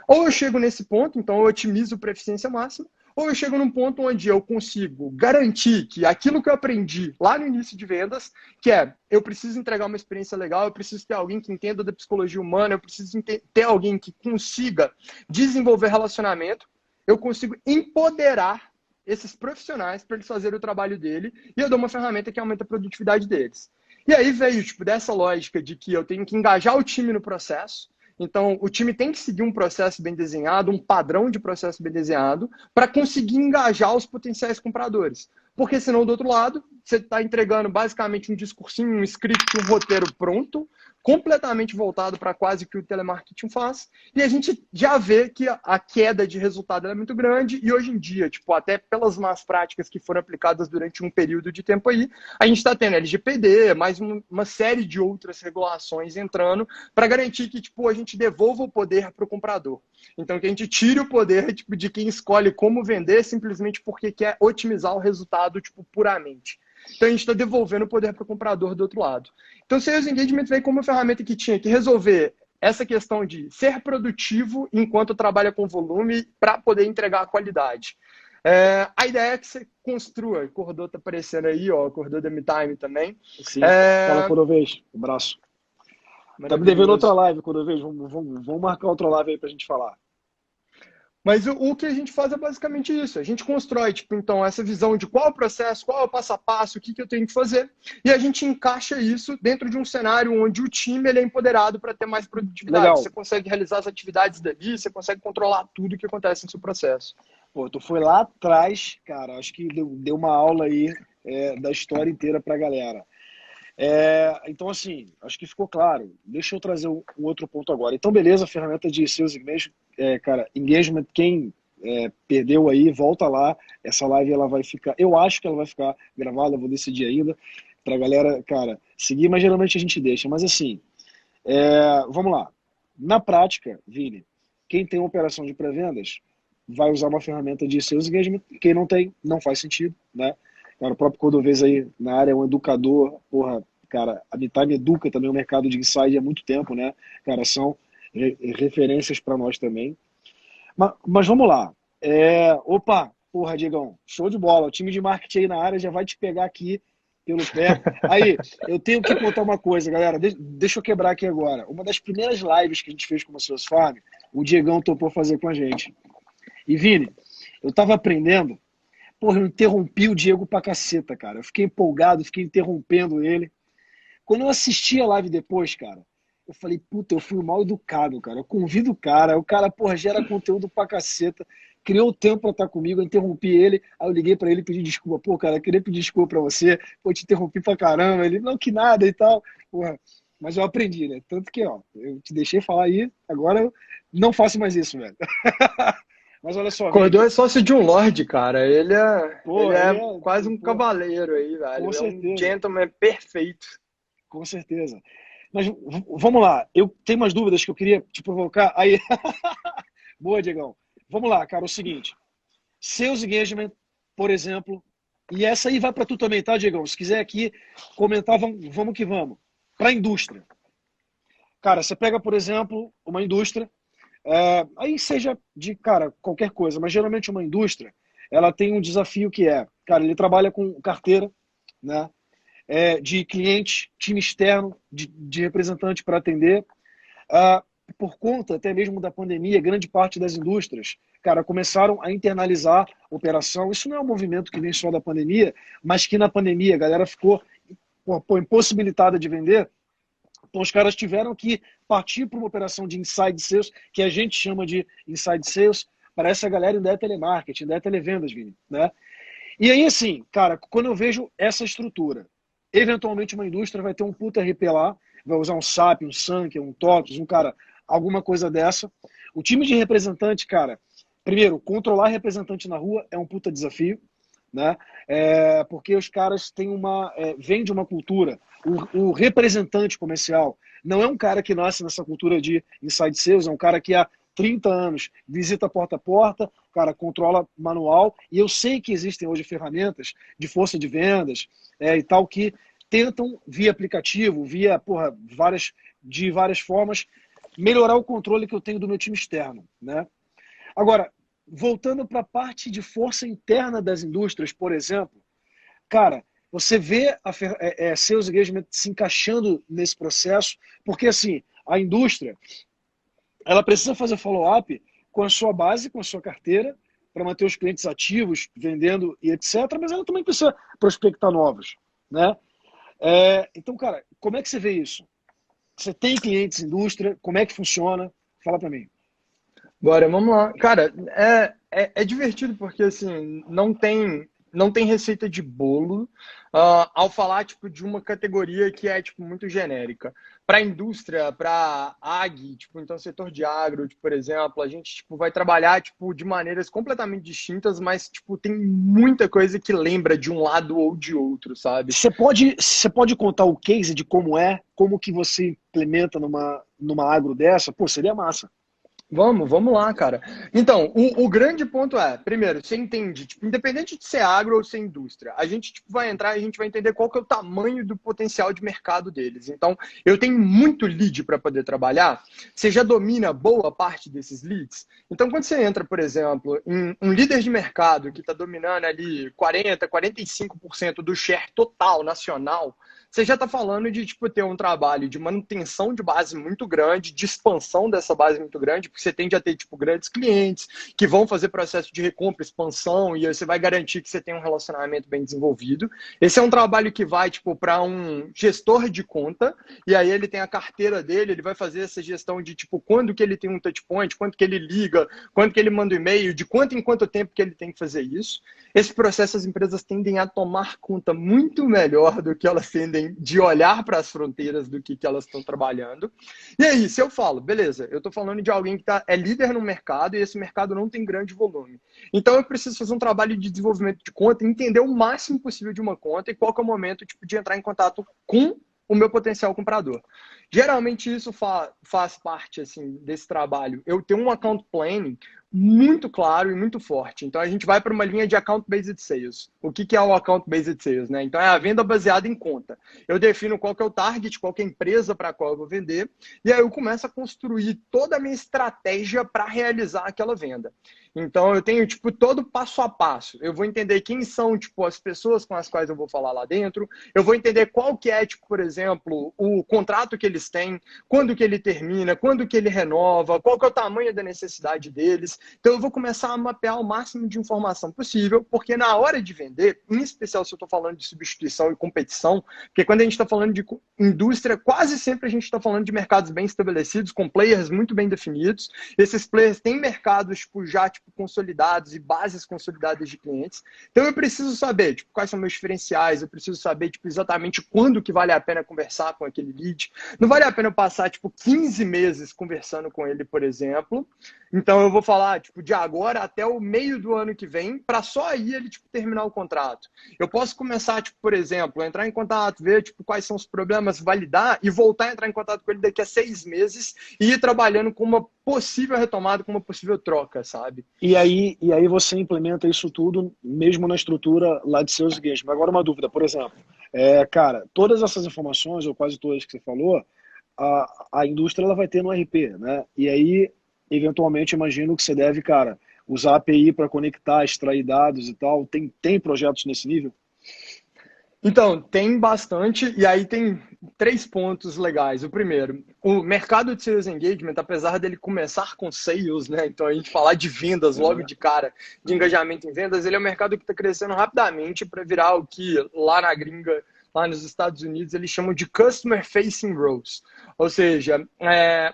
Speaker 3: Ou eu chego nesse ponto, então eu otimizo para eficiência máxima, ou eu chego num ponto onde eu consigo garantir que aquilo que eu aprendi lá no início de vendas, que é, eu preciso entregar uma experiência legal, eu preciso ter alguém que entenda da psicologia humana, eu preciso ter alguém que consiga desenvolver relacionamento, eu consigo empoderar esses profissionais para eles fazerem o trabalho dele e eu dou uma ferramenta que aumenta a produtividade deles. E aí veio tipo, dessa lógica de que eu tenho que engajar o time no processo. Então, o time tem que seguir um processo bem desenhado, um padrão de processo bem desenhado, para conseguir engajar os potenciais compradores. Porque senão, do outro lado, você está entregando basicamente um discursinho, um script, um roteiro pronto, completamente voltado para quase que o telemarketing faz, e a gente já vê que a queda de resultado é muito grande, e hoje em dia, tipo, até pelas más práticas que foram aplicadas durante um período de tempo aí, a gente está tendo LGPD, mais uma série de outras regulações entrando para garantir que tipo, a gente devolva o poder para o comprador. Então, que a gente tire o poder tipo, de quem escolhe como vender simplesmente porque quer otimizar o resultado tipo, puramente. Então, a gente está devolvendo o poder para o comprador do outro lado. Então, o Sales Engagement veio como uma ferramenta que tinha que resolver essa questão de ser produtivo enquanto trabalha com volume para poder entregar a qualidade. A ideia é que você construa, o Cordô está aparecendo aí, ó, o Cordô da MeTime também.
Speaker 1: Sim, fala Cordovez, um abraço. Tá me devendo outra live, Cordovez, vamos marcar outra live aí para a gente falar.
Speaker 3: Mas o que a gente faz é basicamente isso. A gente constrói, tipo, então, essa visão de qual é o processo, qual é o passo a passo, o que eu tenho que fazer, e a gente encaixa isso dentro de um cenário onde o time ele é empoderado para ter mais produtividade.
Speaker 1: Legal.
Speaker 3: Você consegue realizar as atividades dali, você consegue controlar tudo que acontece no seu processo.
Speaker 1: Pô, tu foi lá atrás, cara, acho que deu uma aula aí da história inteira pra galera. Então, assim, acho que ficou claro. Deixa eu trazer um outro ponto agora. Então, beleza, a ferramenta de Sales Engagement, cara, Engagement, quem perdeu aí, volta lá. Essa live, ela vai ficar, eu acho que ela vai ficar gravada, eu vou decidir ainda, pra galera, cara, seguir, mas geralmente a gente deixa. Mas, assim, vamos lá. Na prática, Vini, quem tem uma operação de pré-vendas vai usar uma ferramenta de Sales Engagement. Quem não tem, não faz sentido, né? Cara, o próprio Cordovez aí na área é um educador, porra, cara, a Bitime educa também o mercado de inside há muito tempo, né? Cara, são referências para nós também. Mas vamos lá. Opa, porra, Diegão, show de bola. O time de marketing aí na área já vai te pegar aqui pelo pé. Aí, eu tenho que contar uma coisa, galera. Deixa eu quebrar aqui agora. Uma das primeiras lives que a gente fez com o Sales Farm, o Diegão topou fazer com a gente. E, Vini, eu tava aprendendo. Porra, eu interrompi o Diego pra caceta, cara. Eu fiquei empolgado, fiquei interrompendo ele. Quando eu assisti a live depois, cara, eu falei, puta, eu fui mal educado, cara. Eu convido o cara, porra, gera conteúdo pra caceta. Criou o tempo pra estar comigo, eu interrompi ele. Aí eu liguei pra ele e pedi desculpa. Pô, cara, eu queria pedir desculpa pra você. Pô, te interrompi pra caramba. Ele, não, que nada e tal. Porra, mas eu aprendi, né? Tanto que, ó, eu te deixei falar aí, agora eu não faço mais isso, velho. Mas olha só, Vini.
Speaker 3: Cordô é sócio de um lord, cara.
Speaker 1: Pô,
Speaker 3: Ele é quase um
Speaker 1: pô,
Speaker 3: cavaleiro aí, velho.
Speaker 1: com
Speaker 3: Ele é um
Speaker 1: certeza,
Speaker 3: gentleman perfeito.
Speaker 1: com certeza. Mas vamos lá, eu tenho umas dúvidas que eu queria te provocar. Aí, boa, Diegão. Vamos lá, cara, é o seguinte. Sales Engagement, por exemplo, e essa aí vai para tu também, tá, Diegão? Se quiser aqui comentar, vamos que vamos. Para a indústria. Cara, você pega, por exemplo, uma indústria, aí seja de, cara, qualquer coisa, mas geralmente uma indústria, ela tem um desafio que cara, ele trabalha com carteira, né? De cliente, time externo, de representante para atender. Por conta até mesmo da pandemia, grande parte das indústrias, cara, começaram a internalizar operação. Isso não é um movimento que vem só da pandemia, mas que na pandemia a galera ficou impossibilitada de vender. Então os caras tiveram que partir para uma operação de inside sales, que a gente chama de inside sales, para essa galera ainda é telemarketing, ainda é televendas, Vini, né? E aí, assim, cara, quando eu vejo essa estrutura, eventualmente uma indústria vai ter um puta RP lá, vai usar um SAP, um Sank, um TOTOS, alguma coisa dessa. O time de representante, cara, primeiro, controlar representante na rua é um puta desafio, né? Porque os caras têm vêm de uma cultura. O representante comercial não é um cara que nasce nessa cultura de inside sales, é um cara que há 30 anos visita porta a porta, cara, controla manual, e eu sei que existem hoje ferramentas de força de vendas e tal que tentam, via aplicativo, via de várias formas, melhorar o controle que eu tenho do meu time externo, né? Agora, voltando para a parte de força interna das indústrias, por exemplo, cara, você vê a Sales Engagement se encaixando nesse processo, porque assim, a indústria, ela precisa fazer follow-up com a sua base, com a sua carteira, para manter os clientes ativos, vendendo e etc., mas ela também precisa prospectar novos, né? Então, cara, como é que você vê isso? Você tem clientes, indústria, como é que funciona? Fala para mim.
Speaker 3: Bora, vamos lá. Cara, é divertido porque, assim, não tem receita de bolo ao falar, tipo, de uma categoria que é, tipo, muito genérica. Para a indústria, para ag, tipo, então setor de agro, tipo, por exemplo, a gente, tipo, vai trabalhar, tipo, de maneiras completamente distintas, mas, tipo, tem muita coisa que lembra de um lado ou de outro, sabe?
Speaker 1: Você pode contar o case de como que você implementa numa agro dessa? Pô, seria massa.
Speaker 3: Vamos lá, cara. Então, o grande ponto primeiro, você entende, tipo, independente de ser agro ou ser indústria, a gente tipo, vai entrar e a gente vai entender qual que é o tamanho do potencial de mercado deles. Então, eu tenho muito lead para poder trabalhar, você já domina boa parte desses leads. Então, quando você entra, por exemplo, em um líder de mercado que está dominando ali 40, 45% do share total nacional, você já está falando de tipo, ter um trabalho de manutenção de base muito grande, de expansão dessa base muito grande, porque você tende a ter tipo, grandes clientes que vão fazer processo de recompra, expansão, e aí você vai garantir que você tem um relacionamento bem desenvolvido. Esse é um trabalho que vai tipo, para um gestor de conta, e aí ele tem a carteira dele, ele vai fazer essa gestão de tipo, quando que ele tem um touchpoint, quanto que ele liga, quanto que ele manda um e-mail, de quanto em quanto tempo que ele tem que fazer isso. Esse processo as empresas tendem a tomar conta muito melhor do que elas tendem de olhar para as fronteiras do que elas estão trabalhando. E aí, se eu falo, beleza, eu estou falando de alguém que é líder no mercado e esse mercado não tem grande volume. Então eu preciso fazer um trabalho de desenvolvimento de conta, entender o máximo possível de uma conta e qual que é o momento tipo, de entrar em contato com o meu potencial comprador. Geralmente isso faz parte assim, desse trabalho. Eu tenho um account planning muito claro e muito forte. Então a gente vai para uma linha de account-based sales. O que é o account-based sales? Né? Então é a venda baseada em conta. Eu defino qual que é o target, qual que é a empresa para a qual eu vou vender, e aí eu começo a construir toda a minha estratégia para realizar aquela venda. Então eu tenho tipo todo passo a passo. Eu vou entender quem são tipo as pessoas com as quais eu vou falar lá dentro. Eu vou entender qual que é tipo, por exemplo, o contrato que eles têm, quando que ele termina, quando que ele renova, qual que é o tamanho da necessidade deles. Então eu vou começar a mapear o máximo de informação possível, porque na hora de vender, em especial se eu estou falando de substituição e competição, porque quando a gente está falando de indústria, quase sempre a gente está falando de mercados bem estabelecidos, com players muito bem definidos. Esses players têm mercados tipo, já tipo, consolidados e bases consolidadas de clientes. Então eu preciso saber tipo, quais são meus diferenciais, eu preciso saber tipo, exatamente quando que vale a pena conversar com aquele lead. Não vale a pena eu passar tipo, 15 meses conversando com ele, por exemplo. Então eu vou falar tipo, de agora até o meio do ano que vem, para só aí ele tipo, terminar o contrato. Eu posso começar, tipo, por exemplo, entrar em contato, ver tipo, quais são os problemas, validar e voltar a entrar em contato com ele daqui a 6 meses e ir trabalhando com uma possível retomada, com uma possível troca, sabe?
Speaker 1: E aí você implementa isso tudo mesmo na estrutura lá de seus engagement. Agora uma dúvida, por exemplo, cara, todas essas informações, ou quase todas que você falou, a indústria ela vai ter no RP, né? E aí, eventualmente, imagino que você deve, cara, usar a API para conectar, extrair dados e tal. Tem projetos nesse nível?
Speaker 3: Então, tem bastante, e aí tem 3 pontos legais. O primeiro, o mercado de Sales Engagement, apesar dele começar com sales, né? Então a gente falar de vendas logo de cara, de engajamento em vendas, ele é um mercado que está crescendo rapidamente para virar o que lá na gringa, lá nos Estados Unidos, eles chamam de Customer Facing Roles. Ou seja,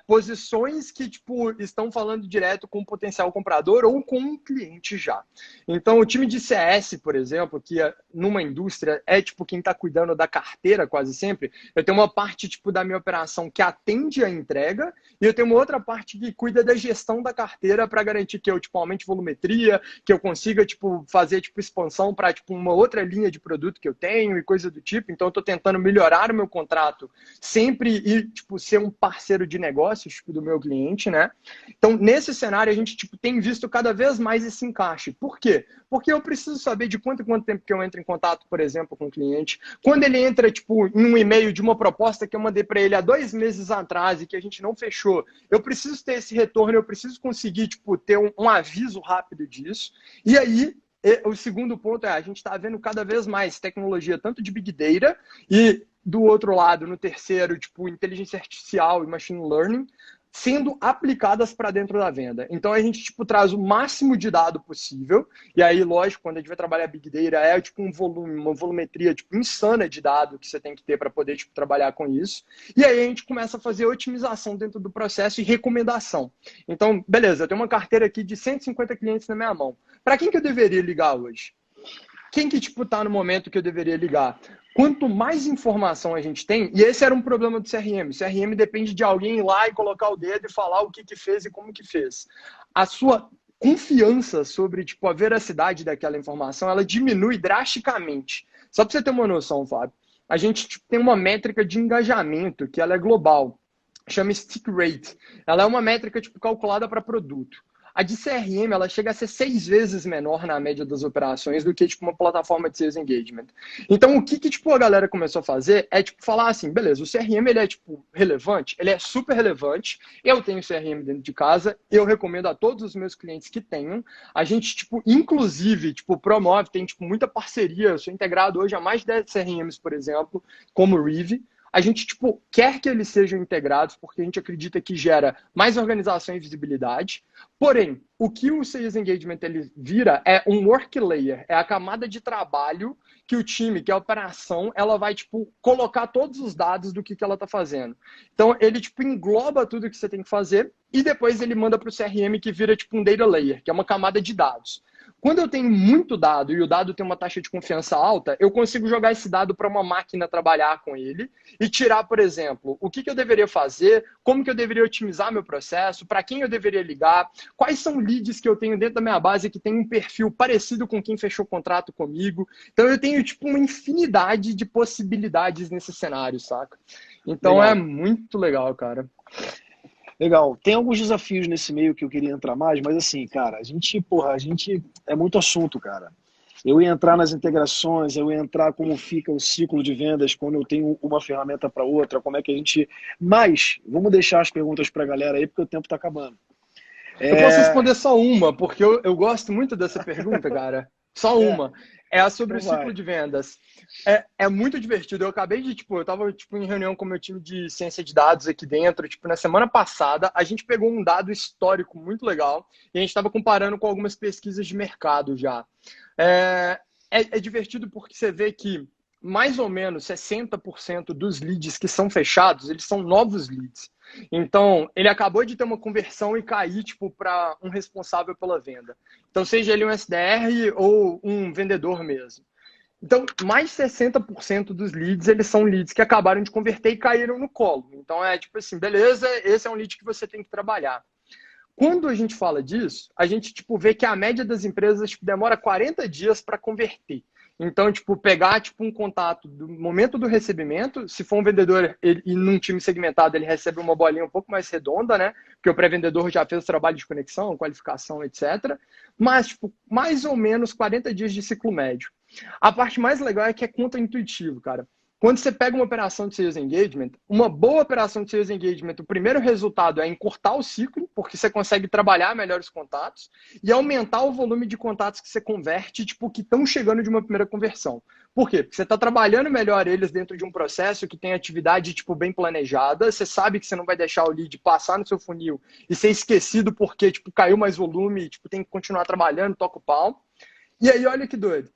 Speaker 3: posições que tipo, estão falando direto com o potencial comprador ou com um cliente já. Então, o time de CS, por exemplo, que numa indústria é tipo quem está cuidando da carteira quase sempre, eu tenho uma parte tipo, da minha operação que atende a entrega e eu tenho uma outra parte que cuida da gestão da carteira para garantir que eu tipo, aumente volumetria, que eu consiga tipo, fazer tipo, expansão para tipo, uma outra linha de produto que eu tenho e coisa do tipo. Então, eu estou tentando melhorar o meu contrato sempre e tipo, ser um parceiro de negócios tipo, do meu cliente, né? Então, nesse cenário, a gente tipo, tem visto cada vez mais esse encaixe. Por quê? Porque eu preciso saber de quanto em quanto tempo que eu entro em contato, por exemplo, com o cliente. Quando ele entra tipo, em um e-mail de uma proposta que eu mandei para ele há 2 meses atrás e que a gente não fechou, eu preciso ter esse retorno, eu preciso conseguir tipo, ter um aviso rápido disso. E aí, o segundo ponto a gente está vendo cada vez mais tecnologia, tanto de Big Data e, do outro lado, no terceiro, tipo, inteligência artificial e machine learning, sendo aplicadas para dentro da venda. Então, a gente tipo, traz o máximo de dado possível, e aí, lógico, quando a gente vai trabalhar Big Data, é tipo um volume, uma volumetria tipo, insana de dado que você tem que ter para poder tipo, trabalhar com isso. E aí a gente começa a fazer otimização dentro do processo e recomendação. Então, beleza, eu tenho uma carteira aqui de 150 clientes na minha mão. Para quem que eu deveria ligar hoje? Quem que tipo, tá no momento que eu deveria ligar? Quanto mais informação a gente tem, e esse era um problema do CRM. O CRM depende de alguém ir lá e colocar o dedo e falar o que fez e como que fez. A sua confiança sobre tipo, a veracidade daquela informação, ela diminui drasticamente. Só para você ter uma noção, Fábio, a gente tipo, tem uma métrica de engajamento que ela é global, chama Stick Rate. Ela é uma métrica tipo, calculada para produto. a de CRM, ela chega a ser 6 vezes menor na média das operações do que, tipo, uma plataforma de Sales Engagement. Então, o que, tipo, a galera começou a fazer é, tipo, falar assim, beleza, o CRM, ele é, tipo, relevante, ele é super relevante, eu tenho CRM dentro de casa, eu recomendo a todos os meus clientes que tenham, a gente, tipo, inclusive, tipo, promove, tem, tipo, muita parceria, eu sou integrado hoje a mais de 10 CRMs, por exemplo, como o Rive. A gente, tipo, quer que eles sejam integrados porque a gente acredita que gera mais organização e visibilidade. Porém, o que o Sales Engagement ele vira é um work layer, é a camada de trabalho que o time, que a operação, ela vai, tipo, colocar todos os dados do que ela está fazendo. Então, ele, tipo, engloba tudo que você tem que fazer e depois ele manda para o CRM que vira, tipo, um data layer, que é uma camada de dados. Quando eu tenho muito dado e o dado tem uma taxa de confiança alta, eu consigo jogar esse dado para uma máquina trabalhar com ele e tirar, por exemplo, o que eu deveria fazer, como que eu deveria otimizar meu processo, para quem eu deveria ligar, quais são leads que eu tenho dentro da minha base que tem um perfil parecido com quem fechou contrato comigo. Então eu tenho tipo uma infinidade de possibilidades nesse cenário, saca? Então
Speaker 1: Legal.
Speaker 3: é muito legal, cara.
Speaker 1: Legal. Tem alguns desafios nesse meio que eu queria entrar mais, mas assim, cara, a gente é muito assunto, cara. Eu ia entrar nas integrações, eu ia entrar como fica o ciclo de vendas quando eu tenho uma ferramenta para outra, como é que a gente... Mas, vamos deixar as perguntas para a galera aí, porque o tempo está acabando.
Speaker 3: Eu posso responder só uma, porque eu gosto muito dessa pergunta, cara. Só uma. É a sobre
Speaker 1: Então
Speaker 3: o ciclo
Speaker 1: vai.
Speaker 3: de vendas. É muito divertido. Eu acabei de, tipo, eu tava tipo, em reunião com o meu time de ciência de dados aqui dentro. Tipo, na semana passada, a gente pegou um dado histórico muito legal e a gente estava comparando com algumas pesquisas de mercado já. É divertido porque você vê que mais ou menos 60% dos leads que são fechados, eles são novos leads. Então, ele acabou de ter uma conversão e cair tipo, para um responsável pela venda. Então, seja ele um SDR ou um vendedor mesmo. Então, mais de 60% dos leads, eles são leads que acabaram de converter e caíram no colo. Então, é tipo assim, beleza, esse é um lead que você tem que trabalhar. Quando a gente fala disso, a gente tipo, vê que a média das empresas tipo, demora 40 dias para converter. Então, tipo, pegar tipo, um contato do momento do recebimento, se for um vendedor e num time segmentado, ele recebe uma bolinha um pouco mais redonda, né? Porque o pré-vendedor já fez o trabalho de conexão, qualificação, etc. Mas, tipo, mais ou menos 40 dias de ciclo médio. A parte mais legal é que é contra-intuitivo, cara. Quando você pega uma operação de Sales Engagement, uma boa operação de Sales Engagement, o primeiro resultado é encurtar o ciclo, porque você consegue trabalhar melhor os contatos, e aumentar o volume de contatos que você converte, tipo, que estão chegando de uma primeira conversão. Por quê? Porque você está trabalhando melhor eles dentro de um processo que tem atividade, tipo, bem planejada, você sabe que você não vai deixar o lead passar no seu funil e ser esquecido porque, tipo, caiu mais volume e, tipo, tem que continuar trabalhando, toca o pau. E aí, olha que doido.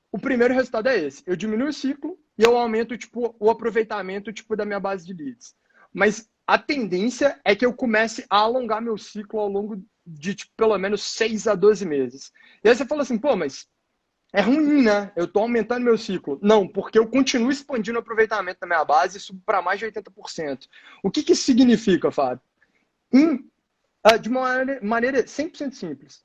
Speaker 3: O primeiro resultado é esse. Eu diminuo o ciclo e eu aumento tipo, o aproveitamento tipo, da minha base de leads. Mas a tendência é que eu comece a alongar meu ciclo ao longo de tipo, pelo menos 6 a 12 meses. E aí você fala assim, pô, mas é ruim, né? Eu estou aumentando meu ciclo. Não, porque eu continuo expandindo o aproveitamento da minha base e subo para mais de 80%. O que isso significa, Fábio? De uma maneira 100% simples.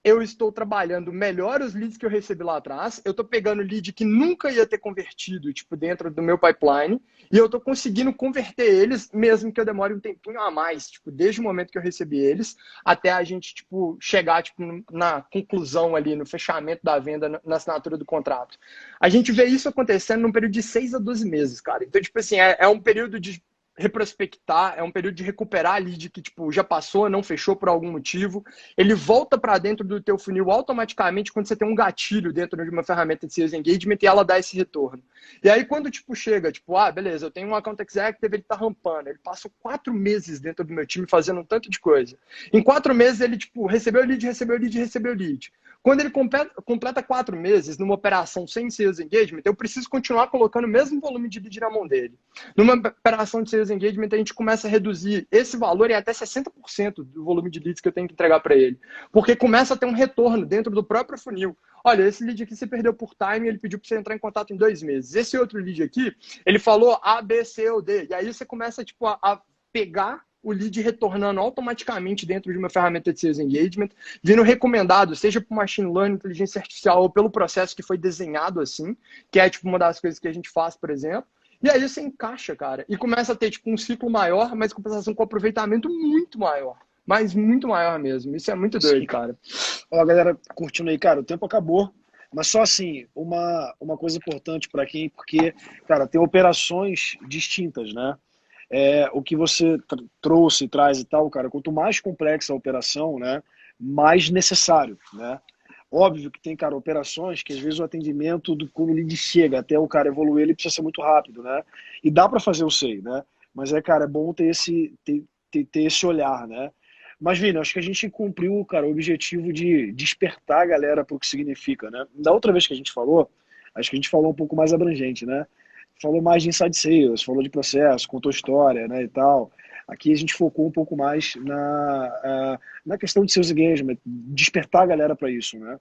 Speaker 3: Eu estou trabalhando melhor os leads que eu recebi lá atrás, eu estou pegando lead que nunca ia ter convertido, tipo, dentro do meu pipeline, e eu estou conseguindo converter eles, mesmo que eu demore um tempinho a mais, tipo, desde o momento que eu recebi eles, até a gente, tipo, chegar, tipo, na conclusão ali, no fechamento da venda, na assinatura do contrato. A gente vê isso acontecendo num período de 6 a 12 meses, cara. Então, tipo assim, é um período de reprospectar, é um período de recuperar a lead que tipo, já passou, não fechou por algum motivo. Ele volta para dentro do teu funil automaticamente quando você tem um gatilho dentro de uma ferramenta de Sales Engagement e ela dá esse retorno. E aí quando tipo, chega, tipo, beleza, eu tenho um account executive, ele tá rampando, ele passou 4 meses dentro do meu time fazendo um tanto de coisa. Em 4 meses ele tipo, recebeu lead, recebeu lead, recebeu lead. Quando ele completa 4 meses numa operação sem Sales Engagement, eu preciso continuar colocando o mesmo volume de lead na mão dele. Numa operação de Sales Engagement, a gente começa a reduzir esse valor em até 60% do volume de leads que eu tenho que entregar para ele. Porque começa a ter um retorno dentro do próprio funil. Olha, esse lead aqui você perdeu por time, ele pediu para você entrar em contato em 2 meses. Esse outro lead aqui, ele falou A, B, C ou D. E aí você começa tipo, a pegar o lead retornando automaticamente dentro de uma ferramenta de Sales Engagement, vindo recomendado, seja por Machine Learning, inteligência artificial, ou pelo processo que foi desenhado assim, que é tipo uma das coisas que a gente faz, por exemplo. E aí você encaixa, cara, e começa a ter tipo um ciclo maior, mas compensação com aproveitamento muito maior. mas muito maior mesmo. Isso é muito doido, cara.
Speaker 1: Ó, galera, curtindo aí, cara, o tempo acabou, mas só assim, uma coisa importante para quem, porque, cara, tem operações distintas, né? O que você trouxe, traz e tal, cara, quanto mais complexa a operação, né, mais necessário, né? Óbvio que tem, cara, operações que às vezes o atendimento, quando o lead chega até o cara evoluir, ele precisa ser muito rápido, né? E dá para fazer o SEI, né? Mas cara, é bom ter ter esse olhar, né? Mas, Vini, acho que a gente cumpriu, cara, o objetivo de despertar a galera para o que significa, né? Da outra vez que a gente falou, acho que a gente falou um pouco mais abrangente, né? Falou mais de inside sales, falou de processo, contou história, né, e tal. Aqui a gente focou um pouco mais na questão de sales engagement, despertar a galera para isso, né?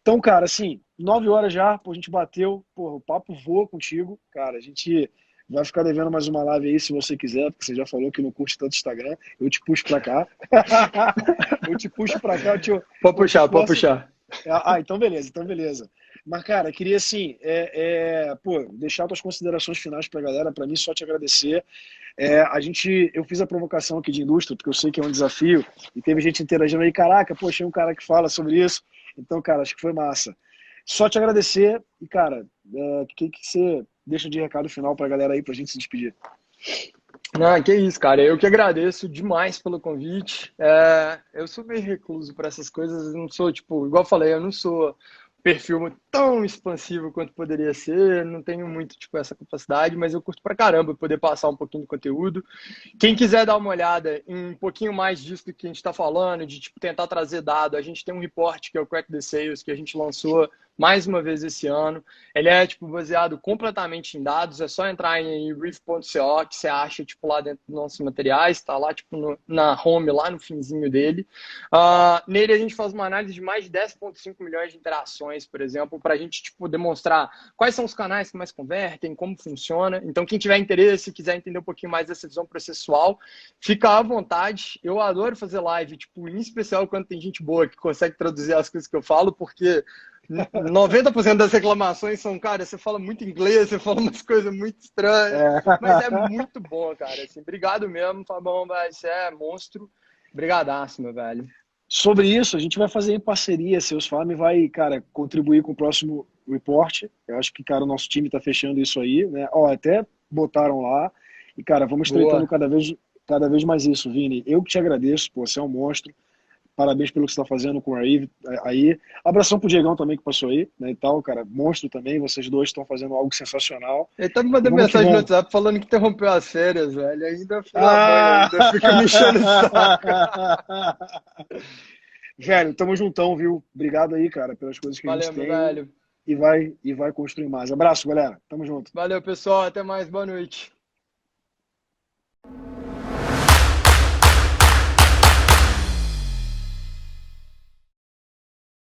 Speaker 1: Então, cara, assim, 9 horas já, pô, a gente bateu, pô, o papo voa contigo, cara, a gente vai ficar devendo mais uma live aí se você quiser, porque você já falou que não curte tanto Instagram, eu te puxo pra cá. Eu te puxo pra cá,
Speaker 3: Pode puxar.
Speaker 1: Então beleza, então beleza. Mas, cara, queria, assim, pô, deixar tuas considerações finais pra galera, pra mim só te agradecer. Eu fiz a provocação aqui de indústria, porque eu sei que é um desafio, e teve gente interagindo aí, caraca, pô, achei um cara que fala sobre isso. Então, cara, acho que foi massa. Só te agradecer e, cara, o que você deixa de recado final pra galera aí, pra gente se despedir?
Speaker 3: Não, que isso, cara. Eu que agradeço demais pelo convite. Eu sou meio recluso para essas coisas. Eu não sou, tipo, igual eu falei, eu não sou perfil tão expansivo quanto poderia ser. Não tenho muito, tipo, essa capacidade, mas eu curto pra caramba poder passar um pouquinho de conteúdo. Quem quiser dar uma olhada em um pouquinho mais disso do que a gente está falando, de, tipo, tentar trazer dado, a gente tem um report que é o Crack the Sales, que a gente lançou mais uma vez esse ano. Ele é, tipo, baseado completamente em dados. É só entrar em reef.co que você acha, tipo, lá dentro dos nossos materiais. Está lá, tipo, na home, lá no finzinho dele. Nele a gente faz uma análise de mais de 10,5 milhões de interações, por exemplo, para a gente, tipo, demonstrar quais são os canais que mais convertem, como funciona. Então, quem tiver interesse, quiser entender um pouquinho mais dessa visão processual, fica à vontade. Eu adoro fazer live, tipo, em especial quando tem gente boa que consegue traduzir as coisas que eu falo, porque 90% das reclamações são, cara, você fala muito inglês, você fala umas coisas muito estranhas, mas é muito bom, cara, assim, obrigado mesmo, Fabão, velho, você é monstro, brigadaço, meu velho.
Speaker 1: Sobre isso, a gente vai fazer em parceria, Seus Farm vai, cara, contribuir com o próximo report, eu acho que, cara, o nosso time tá fechando isso aí, né, até botaram lá, e, cara, vamos estreitando cada vez mais isso, Vini, eu que te agradeço, pô, você é um monstro. Parabéns pelo que você está fazendo com a Eve aí. Abração pro Diegão também que passou aí, né, e tal, cara, monstro também, vocês dois estão fazendo algo sensacional.
Speaker 3: Ele tá me mandando mensagem no WhatsApp falando que interrompeu as férias, velho, ainda fica me enchendo o saco.
Speaker 1: Velho, tamo juntão, viu? Obrigado aí, cara, pelas coisas que a gente tem.
Speaker 3: Velho.
Speaker 1: E vai construir mais. Abraço, galera. Tamo junto.
Speaker 3: Valeu, pessoal. Até mais. Boa noite.